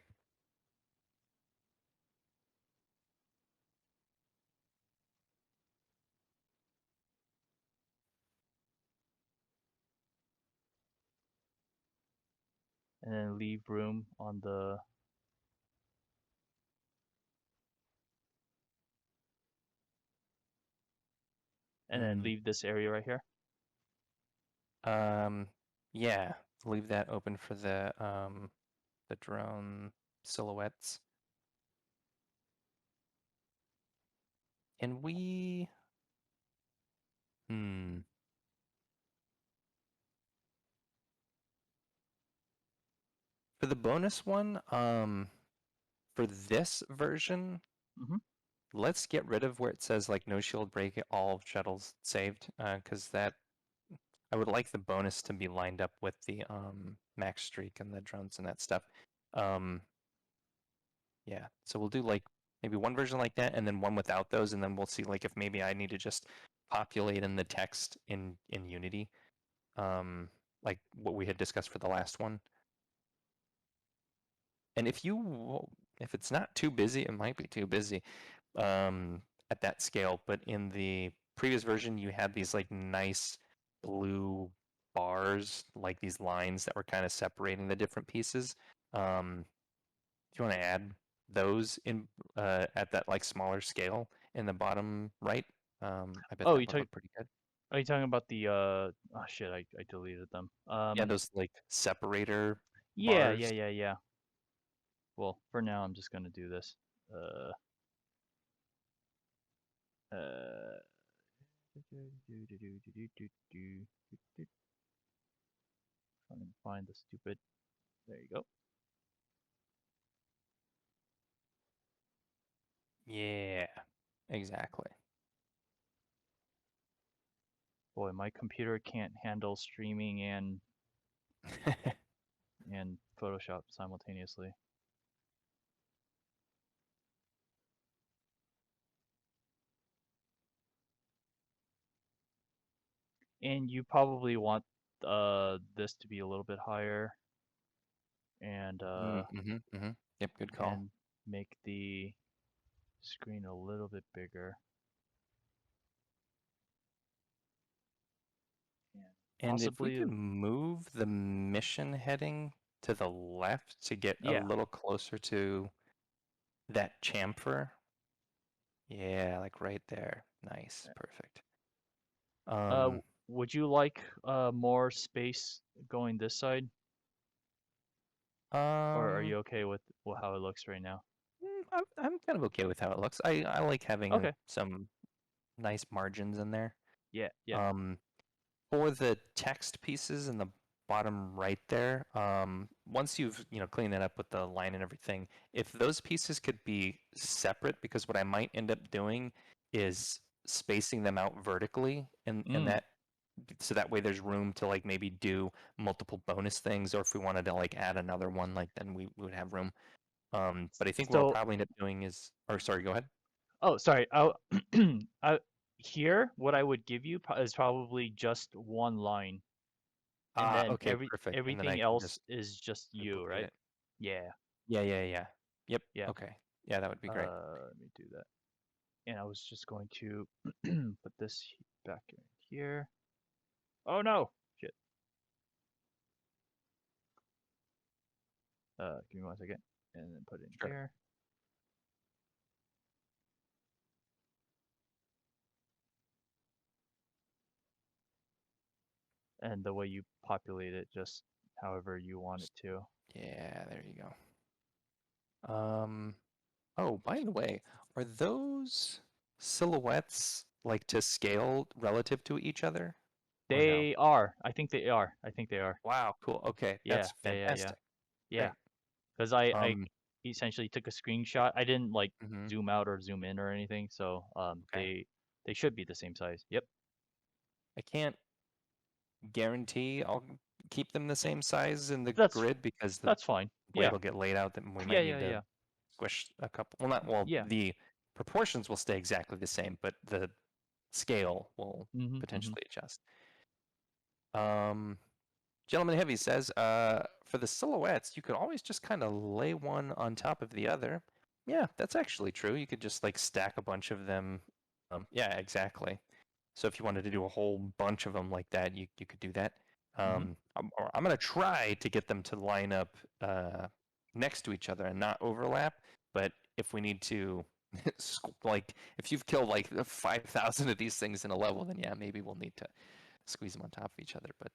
[SPEAKER 1] and then leave room on the, and then
[SPEAKER 2] Mm,
[SPEAKER 1] leave this area right here.
[SPEAKER 2] um, yeah, leave that open for the drone silhouettes. And hmm, for the bonus one, for this version,
[SPEAKER 1] Hmm.
[SPEAKER 2] let's get rid of where it says like no shield break, all shuttles saved, because that I would like the bonus to be lined up with the max streak and the drones and that stuff. Um, yeah, so we'll do like maybe one version like that, and then one without those, and then we'll see like if maybe I need to just populate in the text in Unity, like what we had discussed for the last one. And if it's not too busy, it might be too busy at that scale. But in the previous version, you had these like nice blue bars, like these lines that were kind of separating the different pieces. Do you want to add those in at that like smaller scale in the bottom right? I bet
[SPEAKER 1] Oh,
[SPEAKER 2] that would look pretty good.
[SPEAKER 1] are you talking about the oh shit, I deleted them.
[SPEAKER 2] Yeah, those like separator
[SPEAKER 1] Yeah, yeah,
[SPEAKER 2] bars.
[SPEAKER 1] yeah, yeah. Well, for now I'm just gonna do this. Uh uh trying to find the stupid. There you go.
[SPEAKER 2] Yeah, exactly.
[SPEAKER 1] Boy, my computer can't handle streaming and Photoshop simultaneously. And you probably want this to be a little bit higher and
[SPEAKER 2] Yep, good call.
[SPEAKER 1] and make the screen a little bit bigger.
[SPEAKER 2] And if we
[SPEAKER 1] Possibly,
[SPEAKER 2] could move the mission heading to the left to get a
[SPEAKER 1] yeah.
[SPEAKER 2] little closer to that chamfer. Yeah, like right there. Nice, perfect.
[SPEAKER 1] Would you like more space going this side, or are
[SPEAKER 2] Um,
[SPEAKER 1] you okay with how it looks right now?
[SPEAKER 2] I'm kind of okay with how it looks. I like having
[SPEAKER 1] Okay.
[SPEAKER 2] some nice margins in there.
[SPEAKER 1] Yeah. Yeah.
[SPEAKER 2] Um, for the text pieces in the bottom right there, once you've cleaned that up with the line and everything, if those pieces could be separate, because what I might end up doing is spacing them out vertically, and
[SPEAKER 1] Mm.
[SPEAKER 2] that so that way there's room to like maybe do multiple bonus things, or if we wanted to like add another one, like then we would have room. But I think what we'll
[SPEAKER 1] So,
[SPEAKER 2] probably end up doing is, or sorry, go ahead.
[SPEAKER 1] oh, sorry. Here, what I would give you is probably just one line, and
[SPEAKER 2] Ah,
[SPEAKER 1] then
[SPEAKER 2] okay, perfect. And then I
[SPEAKER 1] everything
[SPEAKER 2] can
[SPEAKER 1] else
[SPEAKER 2] just
[SPEAKER 1] is just you,
[SPEAKER 2] duplicate
[SPEAKER 1] right?
[SPEAKER 2] it.
[SPEAKER 1] Yeah.
[SPEAKER 2] Yeah. Yep.
[SPEAKER 1] Yeah.
[SPEAKER 2] Okay. Yeah, that would be great.
[SPEAKER 1] Let me do that. And I was just going to put this back in here. Oh no! Shit. Give me 1 second, and then put it in
[SPEAKER 2] Sure.
[SPEAKER 1] here. And the way you populate it, just however you want it to.
[SPEAKER 2] Yeah, there you go. Oh, by the way, are those silhouettes like to scale relative to each other or no?
[SPEAKER 1] They are. I think they are. I think they are.
[SPEAKER 2] Wow, cool. Okay,
[SPEAKER 1] Yeah.
[SPEAKER 2] that's
[SPEAKER 1] Yeah. Yeah. Yeah.
[SPEAKER 2] fantastic.
[SPEAKER 1] Yeah.
[SPEAKER 2] Great.
[SPEAKER 1] Because I
[SPEAKER 2] Um,
[SPEAKER 1] essentially took a screenshot. I didn't like
[SPEAKER 2] mhm,
[SPEAKER 1] zoom out or zoom in or anything, so
[SPEAKER 2] okay.
[SPEAKER 1] they should be the same size. Yep.
[SPEAKER 2] I can't guarantee I'll keep them the same size in the
[SPEAKER 1] That's
[SPEAKER 2] grid because the
[SPEAKER 1] that's fine.
[SPEAKER 2] way
[SPEAKER 1] Yeah.
[SPEAKER 2] it'll get laid out that we
[SPEAKER 1] Yeah.
[SPEAKER 2] might
[SPEAKER 1] Yeah.
[SPEAKER 2] need to
[SPEAKER 1] Yeah.
[SPEAKER 2] squish a couple. Well, not well.
[SPEAKER 1] Yeah.
[SPEAKER 2] The proportions will stay exactly the same, but the scale will
[SPEAKER 1] Mhm. Mhm.
[SPEAKER 2] potentially adjust. Um, Gentleman Heavy says, for the silhouettes, you could always just kind of lay one on top of the other. Yeah, that's actually true. You could just like stack a bunch of them. Yeah, exactly. So if you wanted to do a whole bunch of them like that, you could do that.
[SPEAKER 1] Mhm.
[SPEAKER 2] I'm going to try to get them to line up next to each other and not overlap. But if we need to, like, if you've killed like 5,000 of these things in a level, then yeah, maybe we'll need to squeeze them on top of each other. But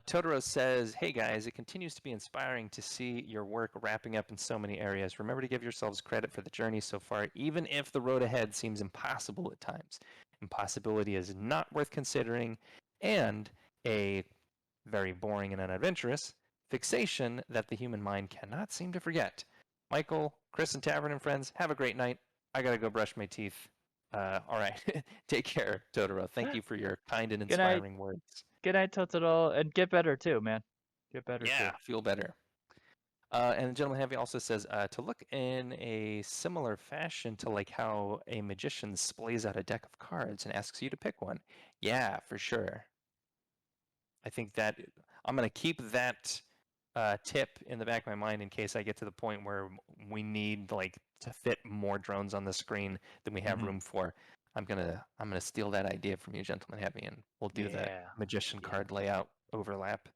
[SPEAKER 2] Totoro says, "Hey guys, it continues to be inspiring to see your work wrapping up in so many areas. Remember to give yourselves credit for the journey so far, even if the road ahead seems impossible at times. Impossibility is not worth considering, and a very boring and unadventurous fixation that the human mind cannot seem to forget. Michael, Chris, and Tavern and friends, have a great night. I gotta go brush my teeth. All right, take care, Totoro. Thank you for your kind and
[SPEAKER 1] Good night.
[SPEAKER 2] inspiring words."
[SPEAKER 1] Good night, Totoro, and get better too, man. Get better too.
[SPEAKER 2] Yeah, feel better. And the gentleman heavy also says to look in a similar fashion to like how a magician splays out a deck of cards and asks you to pick one. Yeah, for sure. I think that I'm gonna keep that tip in the back of my mind in case I get to the point where we need like to fit more drones on the screen than we have
[SPEAKER 1] Mhm.
[SPEAKER 2] room for. I'm gonna steal that idea from you, gentleman heavy, and we'll do the
[SPEAKER 1] Yeah.
[SPEAKER 2] magician
[SPEAKER 1] Yeah.
[SPEAKER 2] card layout overlap.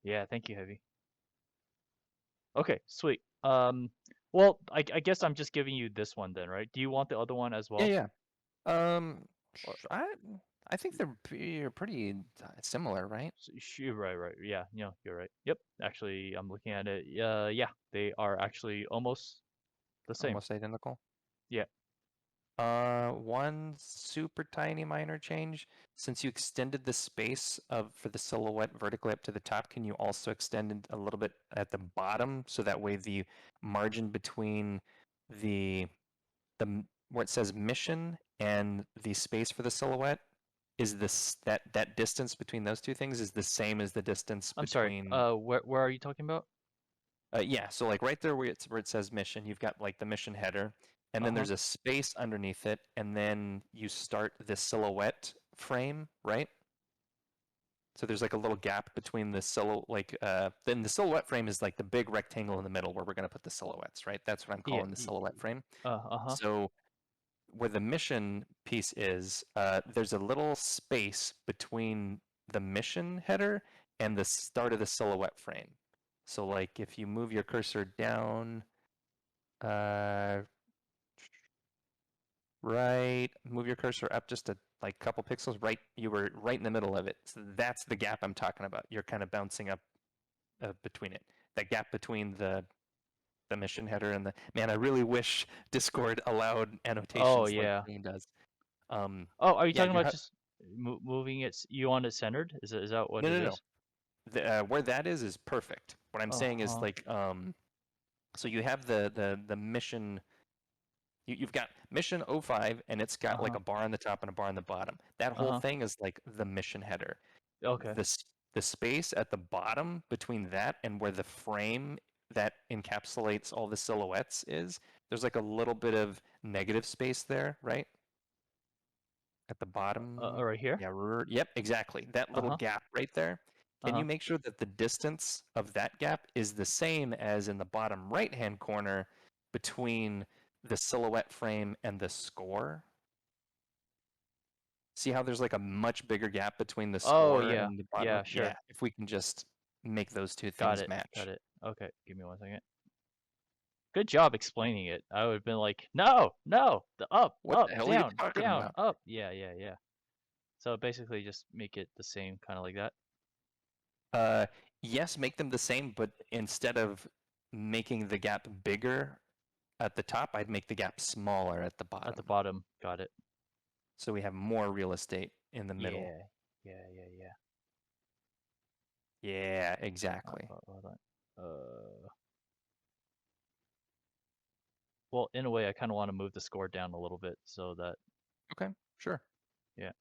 [SPEAKER 1] Yeah. Thank you, Heavy. Okay. Sweet. Well, I guess I'm just giving you this one then, right? Do you want the other one as
[SPEAKER 2] Yeah,
[SPEAKER 1] well?
[SPEAKER 2] yeah. Um,
[SPEAKER 1] Or,
[SPEAKER 2] I think they're pretty similar, right?
[SPEAKER 1] right. Right. Yeah. You're right. Yep. Actually, I'm looking at it. Yeah. They are actually almost the same.
[SPEAKER 2] Almost identical.
[SPEAKER 1] Yeah.
[SPEAKER 2] One super tiny minor change. Since you extended the space for the silhouette vertically up to the top, can you also extend it a little bit at the bottom so that way the margin between the where it says mission and the space for the silhouette is this that distance between those two things is the same as the distance
[SPEAKER 1] I'm sorry.
[SPEAKER 2] between
[SPEAKER 1] Where are you talking about?
[SPEAKER 2] yeah, so like right there where it says mission, you've got like the mission header, and then
[SPEAKER 1] Uh-huh.
[SPEAKER 2] there's a space underneath it, and then you start the silhouette frame, right? So there's like a little gap between the then the silhouette frame is like the big rectangle in the middle where we're going to put the silhouettes, right? That's what I'm
[SPEAKER 1] Yeah.
[SPEAKER 2] calling the silhouette frame.
[SPEAKER 1] Uh-huh.
[SPEAKER 2] So where the mission piece is, there's a little space between the mission header and the start of the silhouette frame. So like if you move your cursor down, right, move your cursor up just a like couple pixels, right, you were right in the middle of it. So that's the gap I'm talking about. You're kind of bouncing up between it. That gap between the mission header and the man. I really wish Discord allowed
[SPEAKER 1] Oh
[SPEAKER 2] annotations like
[SPEAKER 1] yeah.
[SPEAKER 2] Green does. Um,
[SPEAKER 1] Oh, are you
[SPEAKER 2] yeah,
[SPEAKER 1] talking about just moving it? You want it centered? Is that what
[SPEAKER 2] no,
[SPEAKER 1] it
[SPEAKER 2] no, no.
[SPEAKER 1] is?
[SPEAKER 2] Where that is perfect. What I'm saying is
[SPEAKER 1] Uh-huh.
[SPEAKER 2] like so you have the mission. You've got mission O5 and it's got like
[SPEAKER 1] Uh-huh.
[SPEAKER 2] a bar on the top and a bar on the bottom. That whole
[SPEAKER 1] Uh-huh.
[SPEAKER 2] thing is like the mission header.
[SPEAKER 1] Okay.
[SPEAKER 2] The space at the bottom between that and where the frame that encapsulates all the silhouettes is, there's like a little bit of negative space there, right? At the bottom.
[SPEAKER 1] Right here?
[SPEAKER 2] Yeah, yep, exactly. That little
[SPEAKER 1] Uh-huh.
[SPEAKER 2] gap right there. Can
[SPEAKER 1] Uh-huh.
[SPEAKER 2] you make sure that the distance of that gap is the same as in the bottom right-hand corner between the silhouette frame and the score? See how there's like a much bigger gap between the
[SPEAKER 1] Oh
[SPEAKER 2] score
[SPEAKER 1] yeah.
[SPEAKER 2] and the bottom?
[SPEAKER 1] Yeah,
[SPEAKER 2] Yeah,
[SPEAKER 1] sure.
[SPEAKER 2] if we can just make those two
[SPEAKER 1] Got
[SPEAKER 2] things
[SPEAKER 1] it. Got
[SPEAKER 2] match.
[SPEAKER 1] it. Okay, give me 1 second. Good job explaining it. I would have been like, no, no, the up,
[SPEAKER 2] What
[SPEAKER 1] up,
[SPEAKER 2] the hell are you
[SPEAKER 1] down,
[SPEAKER 2] talking
[SPEAKER 1] down,
[SPEAKER 2] about?
[SPEAKER 1] up. Yeah, yeah, yeah. So basically just make it the same, kind of like that
[SPEAKER 2] Uh, yes, make them the same, but instead of making the gap bigger at the top, I'd make the gap smaller at the
[SPEAKER 1] at the
[SPEAKER 2] bottom.
[SPEAKER 1] bottom. Got it.
[SPEAKER 2] So we have more real estate in the middle.
[SPEAKER 1] Yeah, yeah, yeah, yeah.
[SPEAKER 2] Yeah, exactly.
[SPEAKER 1] Hold on. Well, in a way, I kind of want to move the score down a little bit so that,
[SPEAKER 2] Okay, sure.
[SPEAKER 1] yeah,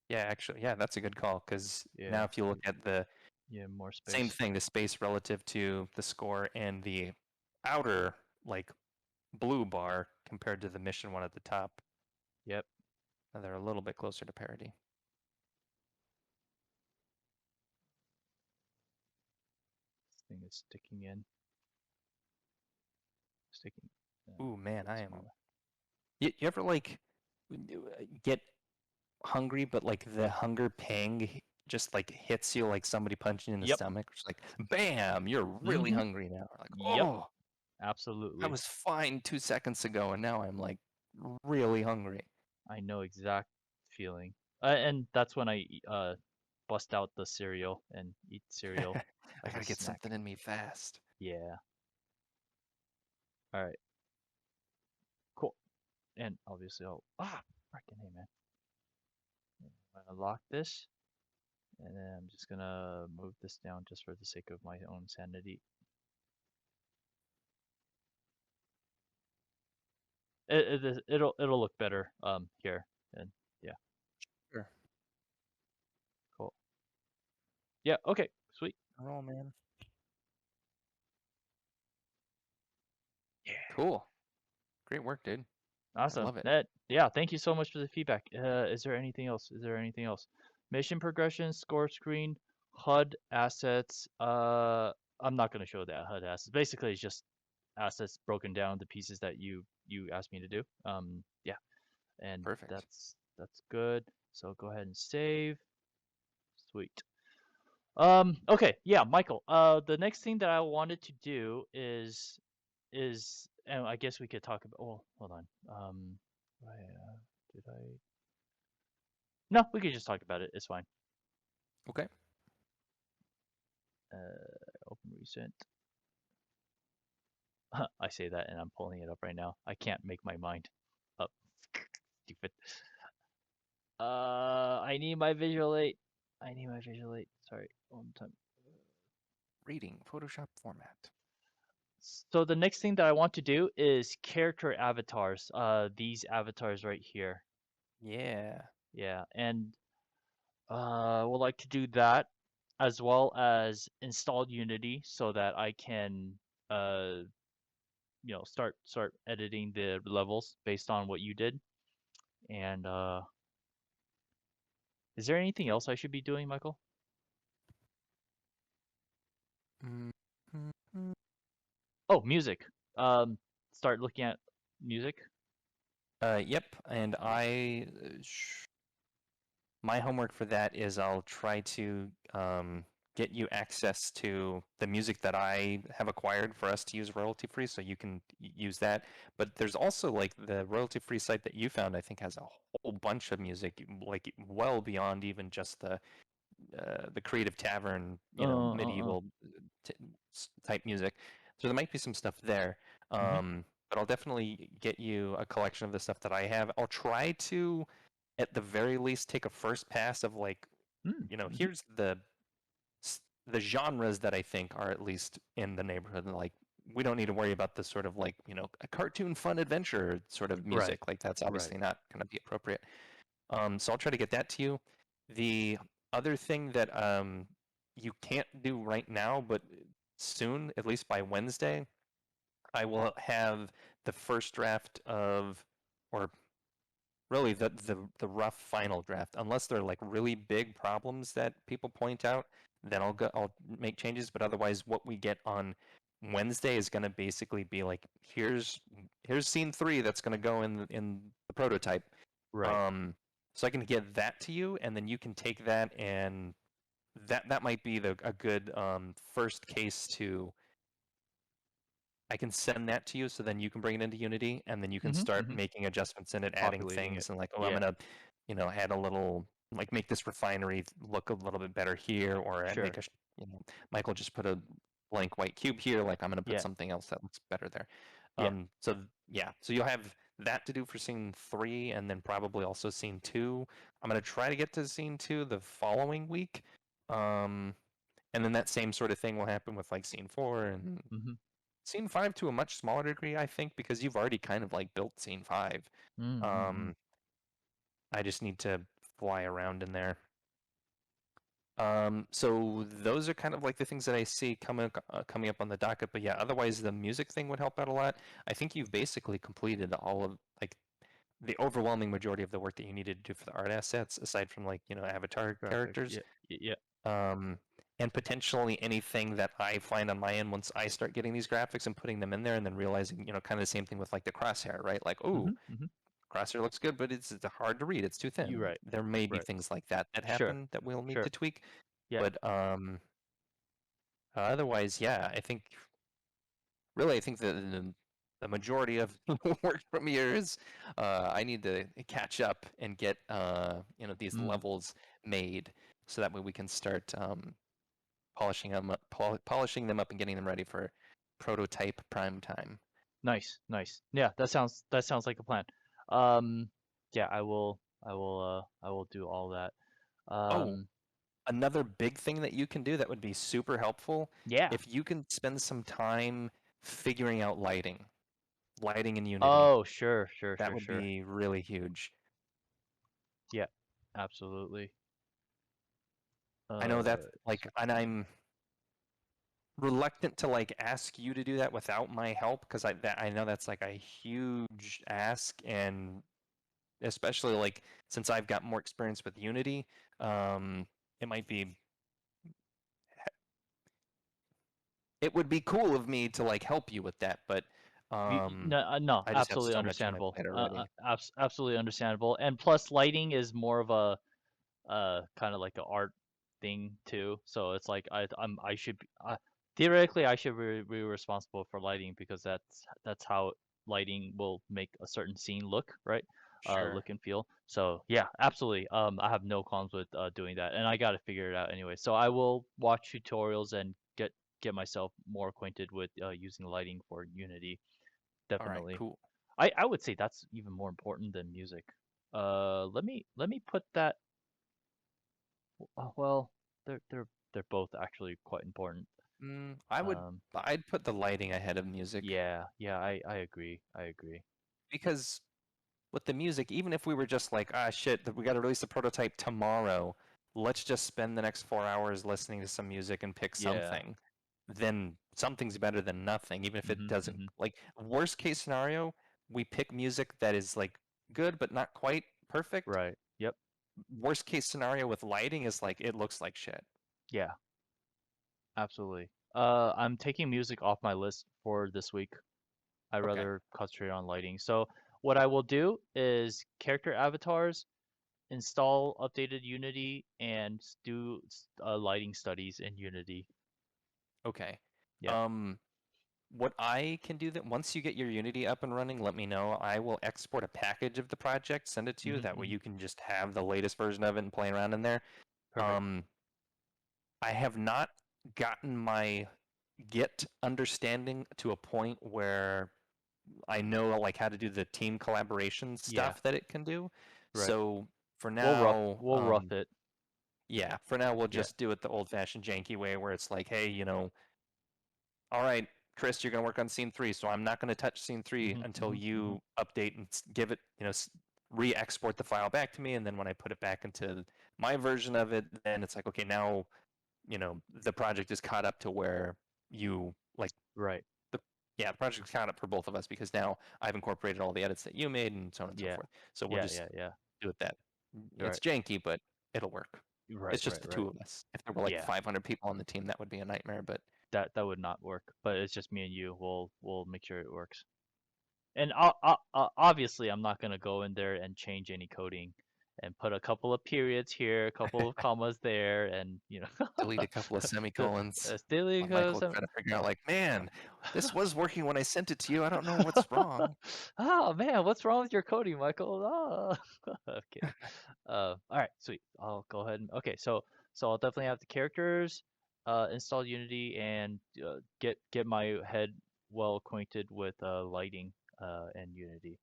[SPEAKER 2] Yeah, actually, yeah, that's a good call because now
[SPEAKER 1] yeah,
[SPEAKER 2] if you look at the
[SPEAKER 1] yeah, more
[SPEAKER 2] same
[SPEAKER 1] space.
[SPEAKER 2] thing, the space relative to the score and the outer like blue bar compared to the mission one at the top,
[SPEAKER 1] Yep.
[SPEAKER 2] they're a little bit closer to parity.
[SPEAKER 1] This thing is sticking in. Sticking.
[SPEAKER 2] Ooh, man, I am.
[SPEAKER 1] Smaller.
[SPEAKER 2] You ever like get hungry, but like the hunger pang just like hits you like somebody punching you in the
[SPEAKER 1] Yep.
[SPEAKER 2] stomach? It's like, bam, you're really
[SPEAKER 1] Mm-hmm.
[SPEAKER 2] hungry now. Like,
[SPEAKER 1] Yep.
[SPEAKER 2] oh, I
[SPEAKER 1] Absolutely.
[SPEAKER 2] was fine 2 seconds ago, and now I'm like really hungry.
[SPEAKER 1] I know exact feeling. And that's when I bust out the cereal and eat cereal
[SPEAKER 2] I
[SPEAKER 1] as a
[SPEAKER 2] gotta get
[SPEAKER 1] snack.
[SPEAKER 2] something in me fast.
[SPEAKER 1] Yeah. All right. Cool. And obviously, freaking hey, man. I'm gonna lock this, and then I'm just gonna move this down just for the sake of my own sanity. It'll look better here, and yeah,
[SPEAKER 2] Sure.
[SPEAKER 1] cool. Yeah. Okay. Sweet.
[SPEAKER 2] Roll, man.
[SPEAKER 1] Yeah.
[SPEAKER 2] Cool. Great work, dude. I
[SPEAKER 1] Awesome.
[SPEAKER 2] love it.
[SPEAKER 1] Yeah, thank you so much for the feedback. Is there anything else? Is there anything else? Mission progression, score screen, HUD assets. I'm not gonna show that HUD assets. Basically, it's just assets broken down the pieces that you asked me to do. Yeah, and
[SPEAKER 2] Perfect.
[SPEAKER 1] that's good. So go ahead and save. Sweet. Okay, yeah, Michael. The next thing that I wanted to do is, and I guess we could talk about. Oh, hold on. Did I? No, we could just talk about it. It's fine.
[SPEAKER 2] Okay.
[SPEAKER 1] Open recent. I say that and I'm pulling it up right now. I can't make my mind up. Stupid. I need my visual 8. I need my visual 8. Sorry, one time.
[SPEAKER 2] Reading Photoshop format.
[SPEAKER 1] So the next thing that I want to do is character avatars. These avatars right here.
[SPEAKER 2] Yeah.
[SPEAKER 1] Yeah, and I would like to do that as well as install Unity so that I can uh start editing the levels based on what you did. And is there anything else I should be doing, Michael?
[SPEAKER 2] Mm, mm, mm.
[SPEAKER 1] Oh, music. Um, start looking at music.
[SPEAKER 2] Yep. And my homework for that is I'll try to get you access to the music that I have acquired for us to use royalty free, so you can use that. But there's also like the royalty free site that you found, I think has a whole bunch of music, like well beyond even just the Creative Tavern,
[SPEAKER 1] Uh.
[SPEAKER 2] medieval t- type music. So there might be some stuff there.
[SPEAKER 1] Mhm.
[SPEAKER 2] But I'll definitely get you a collection of the stuff that I have. I'll try to, at the very least, take a first pass of like,
[SPEAKER 1] Mm. Mhm.
[SPEAKER 2] here's the genres that I think are at least in the neighborhood. Like, we don't need to worry about this sort of like, a cartoon fun adventure sort of
[SPEAKER 1] Right.
[SPEAKER 2] music. Like, that's
[SPEAKER 1] Right.
[SPEAKER 2] obviously not going to be appropriate. So I'll try to get that to you. The other thing that you can't do right now, but soon, at least by Wednesday, I will have the first draft of, or really the rough final draft. Unless they're like really big problems that people point out, then I'll make changes. But otherwise, what we get on Wednesday is going to basically be like, here's scene 3 that's going to go in the prototype.
[SPEAKER 1] Right.
[SPEAKER 2] um, so I can get that to you, and then you can take that, and that might be a good first case to. I can send that to you, so then you can bring it into Unity, and then you can
[SPEAKER 1] Mhm.
[SPEAKER 2] start
[SPEAKER 1] Mhm.
[SPEAKER 2] making adjustments in it, adding
[SPEAKER 1] Populating it.
[SPEAKER 2] things, and like, oh, I'm
[SPEAKER 1] Yeah.
[SPEAKER 2] gonna, add a little, like, make this refinery look a little bit better here, or make
[SPEAKER 1] Sure.
[SPEAKER 2] Michael just put a blank white cube here, like I'm gonna put
[SPEAKER 1] Yeah.
[SPEAKER 2] something else that looks better there.
[SPEAKER 1] Yeah.
[SPEAKER 2] So yeah, so you'll have that to do for scene 3, and then probably also scene 2. I'm gonna try to get to scene 2 the following week. Um, and then that same sort of thing will happen with like scene 4 and
[SPEAKER 1] Mhm.
[SPEAKER 2] scene 5 to a much smaller degree, I think, because you've already kind of like built scene 5.
[SPEAKER 1] Mm. Mhm.
[SPEAKER 2] Um, I just need to fly around in there. So those are kind of like the things that I see coming up on the docket. But yeah, otherwise the music thing would help out a lot. I think you've basically completed all of like the overwhelming majority of the work that you needed to do for the art assets, aside from like avatar
[SPEAKER 1] Graphics.
[SPEAKER 2] characters.
[SPEAKER 1] Yeah. Yeah.
[SPEAKER 2] um, and potentially anything that I find on my end once I start getting these graphics and putting them in there, and then realizing, kind of the same thing with like the crosshair, right? Like, oh,
[SPEAKER 1] Mhm. Mhm.
[SPEAKER 2] crosshair looks good, but it's hard to read. It's too
[SPEAKER 1] You
[SPEAKER 2] thin.
[SPEAKER 1] right.
[SPEAKER 2] There may be
[SPEAKER 1] Right.
[SPEAKER 2] things like that
[SPEAKER 1] Sure.
[SPEAKER 2] happen that we'll need to
[SPEAKER 1] Sure.
[SPEAKER 2] tweak,
[SPEAKER 1] Yeah.
[SPEAKER 2] but otherwise, yeah, I think the majority of the work from here is I need to catch up and get these
[SPEAKER 1] Mm.
[SPEAKER 2] levels made so that way we can start polishing them up and getting them ready for prototype prime time.
[SPEAKER 1] Nice. Nice. Yeah. That sounds like a plan. Um. Yeah. I will do all that.
[SPEAKER 2] Oh,
[SPEAKER 1] Um.
[SPEAKER 2] another big thing that you can do that would be super helpful,
[SPEAKER 1] Yeah.
[SPEAKER 2] if you can spend some time figuring out lighting in Unity,
[SPEAKER 1] Oh, sure. Sure.
[SPEAKER 2] that
[SPEAKER 1] Sure.
[SPEAKER 2] would
[SPEAKER 1] Sure.
[SPEAKER 2] be really huge.
[SPEAKER 1] Yeah. Absolutely.
[SPEAKER 2] I know that's like,
[SPEAKER 1] So.
[SPEAKER 2] and I'm reluctant to like ask you to do that without my help, because I know that's like a huge ask, and especially like since I've got more experience with Unity, it might be it would be cool of me to like help you with that, but
[SPEAKER 1] No, no,
[SPEAKER 2] I just have
[SPEAKER 1] absolutely
[SPEAKER 2] so much on my
[SPEAKER 1] understandable.
[SPEAKER 2] plate already.
[SPEAKER 1] Absolutely understandable. And plus, lighting is more of a kind of like an art thing too. So it's like I should be, theoretically I should be responsible for lighting because that's how lighting will make a certain scene look, right?
[SPEAKER 2] Sure.
[SPEAKER 1] Look and feel. So yeah, absolutely. I have no qualms with doing that, and I got to figure it out anyway. So I will watch tutorials and get myself more acquainted with using lighting for Unity.
[SPEAKER 2] All right,
[SPEAKER 1] Definitely.
[SPEAKER 2] cool.
[SPEAKER 1] I would say that's even more important than music. Let me put that. Well, they're both actually quite important.
[SPEAKER 2] I would.
[SPEAKER 1] Um,
[SPEAKER 2] I'd put the lighting ahead of music
[SPEAKER 1] yeah, yeah, I agree. I agree.
[SPEAKER 2] because with the music, even if we were just like, ah, shit, we got to release the prototype tomorrow. Let's just spend the next 4 hours listening to some music and pick
[SPEAKER 1] Yeah.
[SPEAKER 2] something. Then something's better than nothing, even if it
[SPEAKER 1] Mhm.
[SPEAKER 2] doesn't.
[SPEAKER 1] Mhm.
[SPEAKER 2] Like worst case scenario, we pick music that is like good but not quite perfect.
[SPEAKER 1] Right. Yep.
[SPEAKER 2] Worst case scenario with lighting is like it looks like shit.
[SPEAKER 1] Yeah. Absolutely. I'm taking music off my list for this week. I
[SPEAKER 2] Okay.
[SPEAKER 1] rather concentrate on lighting. So what I will do is character avatars, install updated Unity, and do lighting studies in Unity.
[SPEAKER 2] Okay.
[SPEAKER 1] Yeah.
[SPEAKER 2] Um, what I can do that once you get your Unity up and running, let me know. I will export a package of the project, send it to you.
[SPEAKER 1] Hmm.
[SPEAKER 2] That way
[SPEAKER 1] Hmm.
[SPEAKER 2] you can just have the latest version of it and play around in there.
[SPEAKER 1] Perfect.
[SPEAKER 2] Um, I have not gotten my Git understanding to a point where I know like how to do the team collaboration
[SPEAKER 1] Yeah.
[SPEAKER 2] stuff that it can do.
[SPEAKER 1] Right.
[SPEAKER 2] So for now,
[SPEAKER 1] We'll rough it.
[SPEAKER 2] yeah, for now we'll
[SPEAKER 1] Yeah.
[SPEAKER 2] just do it the old-fashioned janky way where it's like, hey, all right, Chris, you're going to work on scene 3, so I'm not going to touch scene 3
[SPEAKER 1] Hmm.
[SPEAKER 2] until
[SPEAKER 1] Hmm. Hmm.
[SPEAKER 2] you update and give it, re-export the file back to me, and then when I put it back into my version of it, then it's like, okay, now, the project is caught up to where you like
[SPEAKER 1] Right.
[SPEAKER 2] the yeah, the project's caught up for both of us because now I've incorporated all the edits that you made and so on and so
[SPEAKER 1] Yeah.
[SPEAKER 2] forth. So we'll
[SPEAKER 1] Yeah.
[SPEAKER 2] just
[SPEAKER 1] Yeah. Yeah.
[SPEAKER 2] do it that. It's
[SPEAKER 1] Right.
[SPEAKER 2] janky, but it'll work.
[SPEAKER 1] Right.
[SPEAKER 2] It's just
[SPEAKER 1] Right.
[SPEAKER 2] the
[SPEAKER 1] Right.
[SPEAKER 2] two of us. If there were like
[SPEAKER 1] Yeah.
[SPEAKER 2] 500 people on the team, that would be a nightmare. But
[SPEAKER 1] That would not work. But it's just me and you. We'll make sure it works. And obviously, I'm not gonna go in there and change any coding and put a couple of periods here, a couple of commas there, and
[SPEAKER 2] delete a couple of
[SPEAKER 1] the
[SPEAKER 2] semicolons.
[SPEAKER 1] Stilly
[SPEAKER 2] Let
[SPEAKER 1] goes.
[SPEAKER 2] Michael try to figure out,
[SPEAKER 1] No.
[SPEAKER 2] like, man, this was working when I sent it to you. I don't know what's wrong.
[SPEAKER 1] Oh man, what's wrong with your coding, Michael? Oh. I'm kidding. All right, sweet. I'll go ahead and okay. So I'll definitely have the characters, install Unity, and get my head well acquainted with lighting and Unity.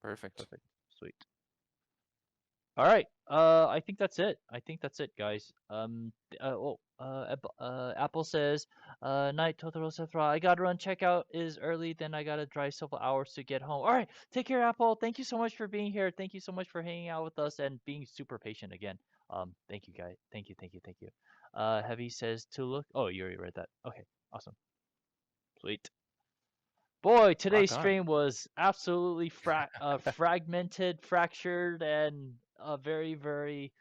[SPEAKER 2] Perfect.
[SPEAKER 1] Perfect. Sweet. All right. I think that's it. I think that's it, guys. Apple says, Night Totoro Sethra, I gotta run. Checkout is early, then I gotta drive several hours to get home. All right. Take care, Apple. Thank you so much for being here. Thank you so much for hanging out with us and being super patient again. Thank you, guys. Thank you, thank you, thank you. Heavy says to look. Oh, you already read that. Okay. Awesome. Sweet. Boy, today's
[SPEAKER 2] Rock on.
[SPEAKER 1] stream was absolutely fragmented, fractured, and very, very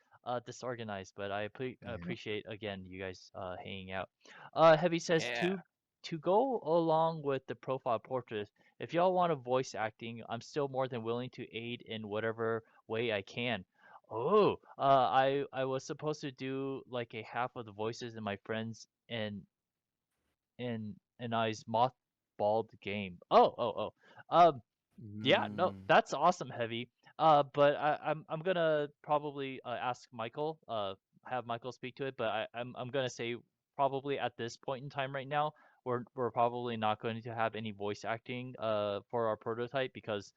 [SPEAKER 1] disorganized. But I
[SPEAKER 2] Mhm.
[SPEAKER 1] appreciate again you guys hanging out. Heavy says
[SPEAKER 2] Yeah.
[SPEAKER 1] to go along with the profile portrait. If y'all want a voice acting, I'm still more than willing to aid in whatever way I can. Oh, I was supposed to do like a half of the voices in my friends and I's mothballed game. Oh. Yeah, no,
[SPEAKER 2] Mm,
[SPEAKER 1] that's awesome, Heavy. But I'm gonna probably ask Michael, have Michael speak to it. But I'm gonna say probably at this point in time right now, we're probably not going to have any voice acting for our prototype because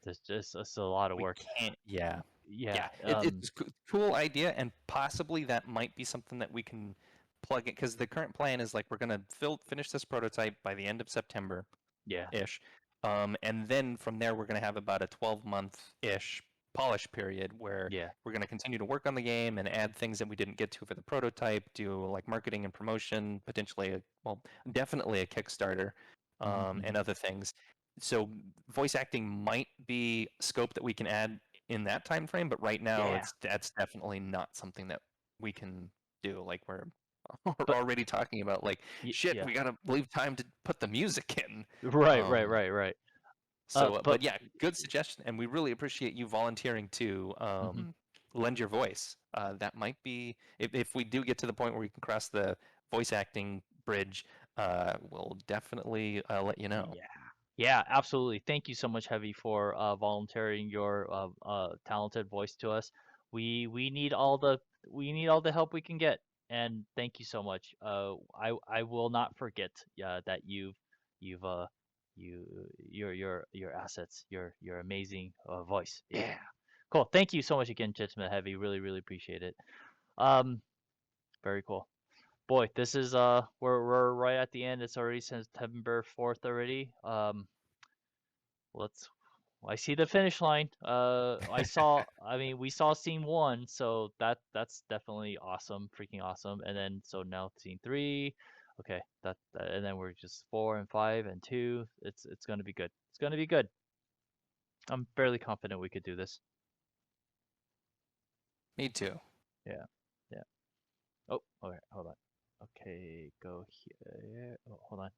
[SPEAKER 1] there's just it's a lot of
[SPEAKER 2] we
[SPEAKER 1] work.
[SPEAKER 2] can't. Yeah.
[SPEAKER 1] Yeah.
[SPEAKER 2] Yeah. It's a cool idea, and possibly that might be something that we can plug in because the current plan is like we're gonna finish this prototype by the end of September
[SPEAKER 1] Yeah.
[SPEAKER 2] ish. And then from there, we're going to have about a 12-month-ish polish period where
[SPEAKER 1] Yeah.
[SPEAKER 2] we're going to continue to work on the game and add things that we didn't get to for the prototype, do like marketing and promotion, potentially, well, definitely a Kickstarter,
[SPEAKER 1] Hmm. Hmm.
[SPEAKER 2] and other things. So voice acting might be scope that we can add in that time frame, but right now
[SPEAKER 1] Yeah.
[SPEAKER 2] that's definitely not something that we can do. Like we're
[SPEAKER 1] But
[SPEAKER 2] already talking about like shit,
[SPEAKER 1] yeah.
[SPEAKER 2] we gotta leave time to put the music in.
[SPEAKER 1] Right. Right.
[SPEAKER 2] Um,
[SPEAKER 1] Right. Right.
[SPEAKER 2] so,
[SPEAKER 1] But
[SPEAKER 2] but yeah, good suggestion, and we really appreciate you volunteering to
[SPEAKER 1] mhm.
[SPEAKER 2] lend your voice. That might be if we do get to the point where we can cross the voice acting bridge. We'll definitely let you know.
[SPEAKER 1] Yeah. Yeah, absolutely. Thank you so much, Heavy, for volunteering your talented voice to us. We need all the help we can get, and thank you so much. I will not forget that you've you your assets, your amazing voice. Yeah, cool. Thank you so much again, Gentleman Heavy. Really appreciate it. Um, very cool. Boy, this is we're right at the end. It's already September 4th already. Let's I see the finish line. I mean, we saw scene one, so that's definitely awesome, freaking awesome. And then so now scene three, okay, and then we're just four and five and two. It's gonna be good. It's gonna be good. I'm fairly confident we could do this.
[SPEAKER 2] Me too.
[SPEAKER 1] Yeah, yeah. Oh, okay, hold on. Okay, go here. Oh, hold on.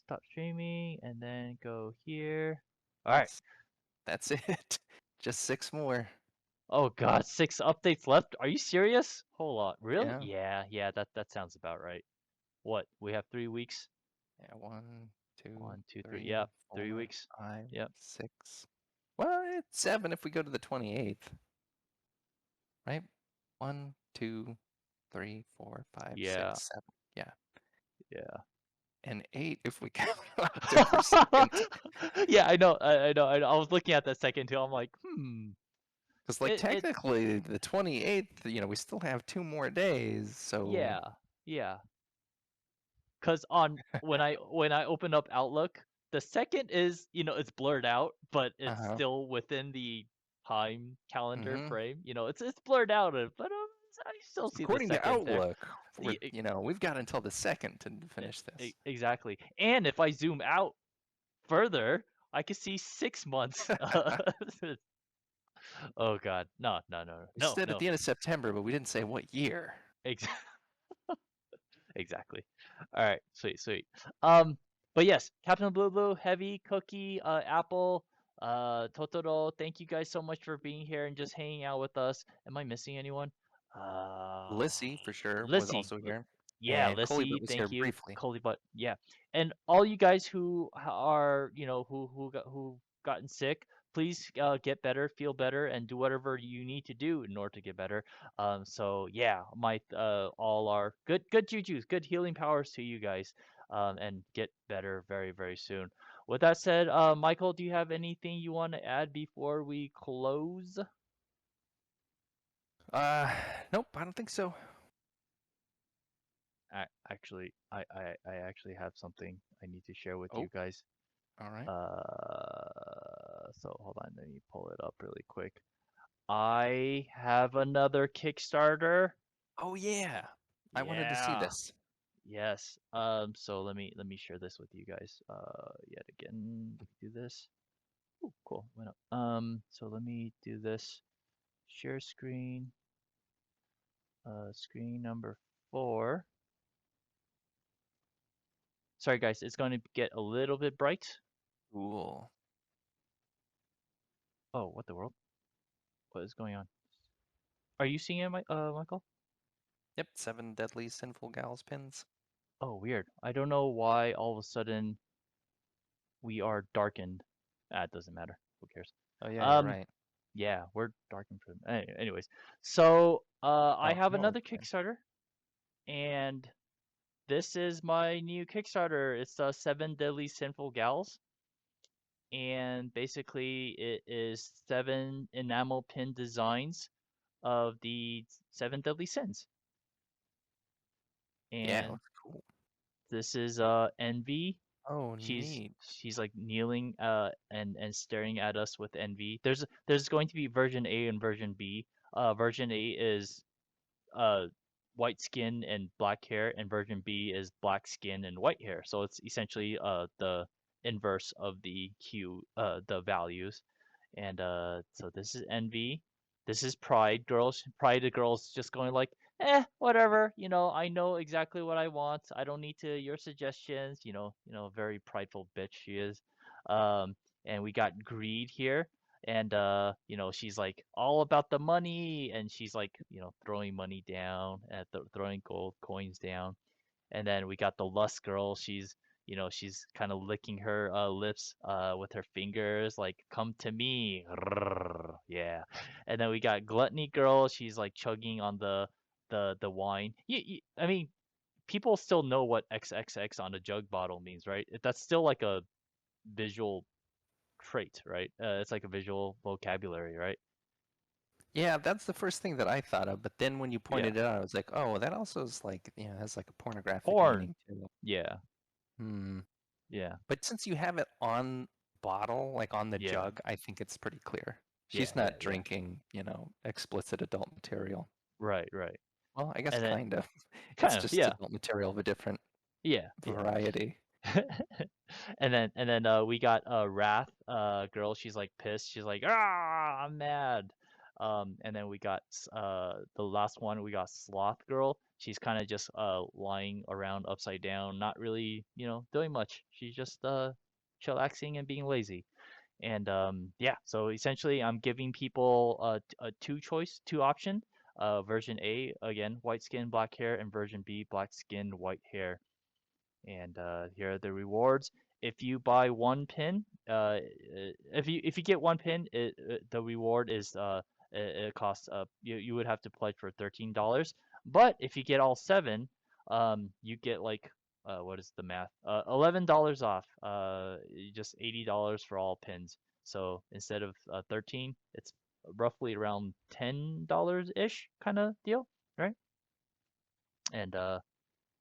[SPEAKER 1] Stop streaming and then go here. All right.
[SPEAKER 2] That's it. Just 6 more.
[SPEAKER 1] Oh God, 6 updates left? Are you serious? Hold on. Really?
[SPEAKER 2] Yeah.
[SPEAKER 1] Yeah, that sounds about right. What? We have 3 weeks?
[SPEAKER 2] Yeah. One, two,
[SPEAKER 1] One, two, three.
[SPEAKER 2] three,
[SPEAKER 1] Yep, 3 weeks.
[SPEAKER 2] 5,
[SPEAKER 1] Yep.
[SPEAKER 2] 6. Well, it's 7 if we go to the 28th, right? 1, 2, 3, 4, 5,
[SPEAKER 1] Yeah,
[SPEAKER 2] 6, 7. Yeah.
[SPEAKER 1] yeah.
[SPEAKER 2] And 8 if we count October 2nd.
[SPEAKER 1] Yeah, I know. I was looking at that second too. I'm like,
[SPEAKER 2] Because, like,
[SPEAKER 1] it,
[SPEAKER 2] technically, the 28th, we still have 2 more days, so.
[SPEAKER 1] yeah, yeah. Cause on when I open up Outlook, the second is it's blurred out, but it's
[SPEAKER 2] Uh-huh.
[SPEAKER 1] still within the time calendar
[SPEAKER 2] Mm-hmm.
[SPEAKER 1] frame. It's blurred out, but I still see the
[SPEAKER 2] According to
[SPEAKER 1] second there.
[SPEAKER 2] Outlook, we've got until the 2nd to finish this.
[SPEAKER 1] Exactly. And if I zoom out further, I can see 6 months. Oh God, no, no, no,
[SPEAKER 2] We
[SPEAKER 1] no,
[SPEAKER 2] said at
[SPEAKER 1] no.
[SPEAKER 2] the end of September, but we didn't say what year.
[SPEAKER 1] Exactly. Exactly. All right, sweet, sweet. Um, but yes, Captain Blue Blue, Heavy, Cookie, Apple, Totoro, thank you guys so much for being here and just hanging out with us. Am I missing anyone? Uh,
[SPEAKER 2] Lissy, for sure, was
[SPEAKER 1] Lissy,
[SPEAKER 2] also here.
[SPEAKER 1] yeah,
[SPEAKER 2] And Colibut
[SPEAKER 1] Lissy,
[SPEAKER 2] was here
[SPEAKER 1] thank you,
[SPEAKER 2] briefly.
[SPEAKER 1] Coley, but yeah, and all you guys who are, who gotten sick, please get better, feel better, and do whatever you need to do in order to get better. So yeah, my all our good juju's, good healing powers to you guys, and get better very very soon. With that said, Michael, do you have anything you want to add before we close?
[SPEAKER 2] Uh, nope, I don't think so.
[SPEAKER 1] Actually, I actually have something I need to share with
[SPEAKER 2] Oh,
[SPEAKER 1] you guys.
[SPEAKER 2] all right.
[SPEAKER 1] So hold on, let me pull it up really quick. I have another Kickstarter.
[SPEAKER 2] Oh, yeah. I wanted to see
[SPEAKER 1] Yeah.
[SPEAKER 2] this.
[SPEAKER 1] Yes. So let me share this with you guys. Yet again, do this. Ooh, cool. Went up. So let me do this. Share screen. Screen number 4. Sorry guys, it's going to get a little bit bright.
[SPEAKER 2] Cool.
[SPEAKER 1] Oh, what the world? What is going on? Are you seeing it, Michael?
[SPEAKER 2] Yep, 7 deadly sinful gals pins.
[SPEAKER 1] Oh, weird. I don't know why all of a sudden we are darkened. Ah, it doesn't matter. Who cares?
[SPEAKER 2] Oh, yeah, you're
[SPEAKER 1] Um,
[SPEAKER 2] right.
[SPEAKER 1] yeah, we're darkened for anyways. So, I
[SPEAKER 2] Oh,
[SPEAKER 1] have
[SPEAKER 2] no,
[SPEAKER 1] another
[SPEAKER 2] it's fine.
[SPEAKER 1] Kickstarter, and this is my new Kickstarter. It's 7 Deadly Sinful Gals, and basically it is 7 enamel pin designs of the 7 deadly sins.
[SPEAKER 2] Yeah, it
[SPEAKER 1] And
[SPEAKER 2] looks cool.
[SPEAKER 1] this is Envy.
[SPEAKER 2] Oh,
[SPEAKER 1] She's
[SPEAKER 2] neat.
[SPEAKER 1] she's like kneeling and staring at us with envy. There's going to be version A and version B. Version A is uh white skin and black hair, and version B is black skin and white hair. So it's essentially the inverse of the values. And so this is envy. This is pride. Pride, the girls just going like, whatever. I know exactly what I want. I don't need to your suggestions. Very prideful bitch she is. Um, and we got greed here, and she's like all about the money, and she's like throwing money down, throwing gold coins down. And then we got the lust girl. She's kind of licking her lips with her fingers, like, come to me. Yeah. And then we got gluttony girl. She's like chugging on the wine. I mean, people still know what XXX on a jug bottle means, right? That's still like a visual trait, right? It's like a visual vocabulary, right?
[SPEAKER 2] Yeah, that's the first thing that I thought of. But then when you
[SPEAKER 1] Yeah.
[SPEAKER 2] pointed it out, I was like, oh, that also is like, has like a pornographic
[SPEAKER 1] Porn.
[SPEAKER 2] meaning too.
[SPEAKER 1] Yeah.
[SPEAKER 2] Hmm.
[SPEAKER 1] Yeah.
[SPEAKER 2] But since you have it on bottle, like on the
[SPEAKER 1] Yeah.
[SPEAKER 2] jug, I think it's pretty clear.
[SPEAKER 1] Yeah.
[SPEAKER 2] She's
[SPEAKER 1] Yeah.
[SPEAKER 2] not
[SPEAKER 1] Yeah.
[SPEAKER 2] drinking, explicit adult material.
[SPEAKER 1] Right. Right.
[SPEAKER 2] Well, I guess
[SPEAKER 1] And then
[SPEAKER 2] kind of. It's
[SPEAKER 1] kind of,
[SPEAKER 2] just
[SPEAKER 1] yeah.
[SPEAKER 2] adult material of a different
[SPEAKER 1] Yeah. Yeah.
[SPEAKER 2] variety.
[SPEAKER 1] And then we got Wrath girl. She's like pissed. She's like, ah, I'm mad. And then we got the last one. We got Sloth girl. She's kind of just lying around upside down, not really doing much. She's just chillaxing and being lazy. And yeah, so essentially I'm giving people a two option. Version A again, white skin, black hair, and version B, black skin, white hair. And here are the rewards. If you buy one pin, if you get one pin, the reward is it costs you would have to pledge for $13. But if you get all seven, you get like what is the math? $11 off. Just $80 for all pins. So instead of 13, it's roughly around $10 ish kind of deal, right? And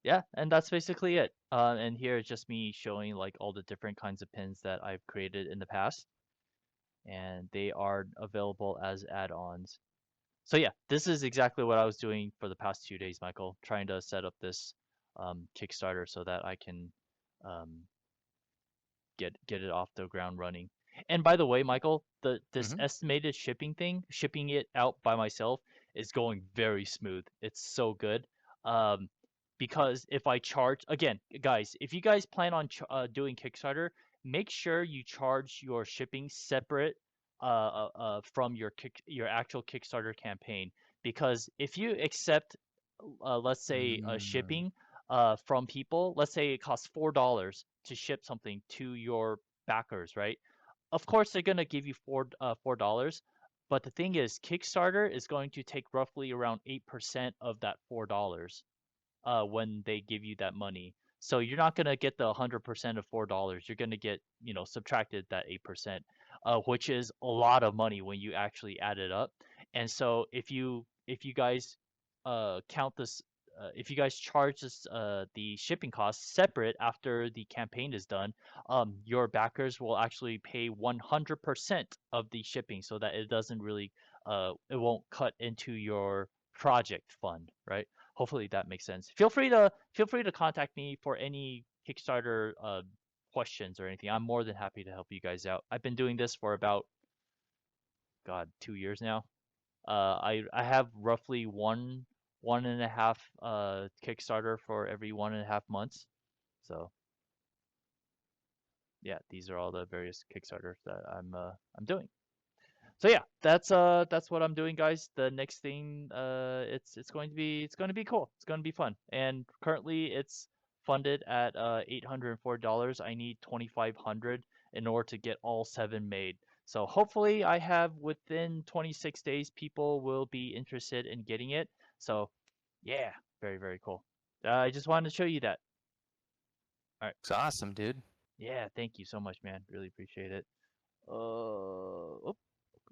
[SPEAKER 1] yeah, and that's basically it. And here is just me showing like all the different kinds of pins that I've created in the past, and they are available as add-ons. So yeah, this is exactly what I was doing for the past 2 days, Michael, trying to set up this Kickstarter so that I can um, get it off the ground running. And by the way, Michael, this
[SPEAKER 2] Hmm.
[SPEAKER 1] estimated shipping thing, shipping it out by myself is going very smooth. It's so good. Um, because if I charge again, guys, if you guys plan on doing Kickstarter, make sure you charge your shipping separate from your actual Kickstarter campaign. Because if you accept, let's say,
[SPEAKER 2] Mm.
[SPEAKER 1] shipping from people, let's say it costs $4 to ship something to your backers, right? Of course, they're gonna give you $4, but the thing is, Kickstarter is going to take roughly around 8% of that $4 when they give you that money. So you're not gonna get the 100% of $4. You're gonna get, subtracted that 8%, which is a lot of money when you actually add it up. And so if you guys count this, if you guys charge this the shipping costs separate after the campaign is done, your backers will actually pay 100% of the shipping, so that it doesn't really it won't cut into your project fund, right? Hopefully that makes sense. Feel free to contact me for any Kickstarter questions or anything. I'm more than happy to help you guys out. I've been doing this for about 2 years now. I have roughly one and a half Kickstarter for every 1.5 months. So yeah, these are all the various Kickstarters that I'm doing. So yeah, that's what I'm doing, guys. The next thing, it's going to be cool. It's going to be fun. And currently, it's funded at $804. I need 2,500 in order to get all seven made. So hopefully, I have within 26 days, people will be interested in getting it. So yeah, very very cool. I just wanted to show you that. All right.
[SPEAKER 2] It's awesome, dude.
[SPEAKER 1] Yeah, thank you so much, man. Really appreciate it. Oh,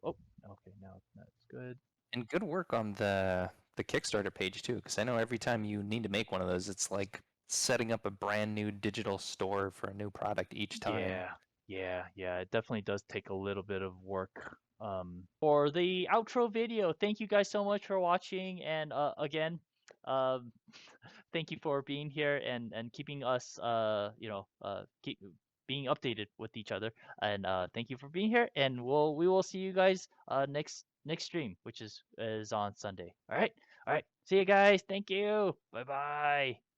[SPEAKER 1] oh, okay, now that's good.
[SPEAKER 2] And good work on the Kickstarter page too, because I know every time you need to make one of those, it's like setting up a brand new digital store for a new product each time.
[SPEAKER 1] Yeah, yeah. It definitely does take a little bit of work. For the outro video, thank you guys so much for watching, and again, um, thank you for being here and keeping us, keep being updated with each other. And thank you for being here, and we will see you guys next stream, which is on Sunday. All right, see you guys. Thank you. Bye bye.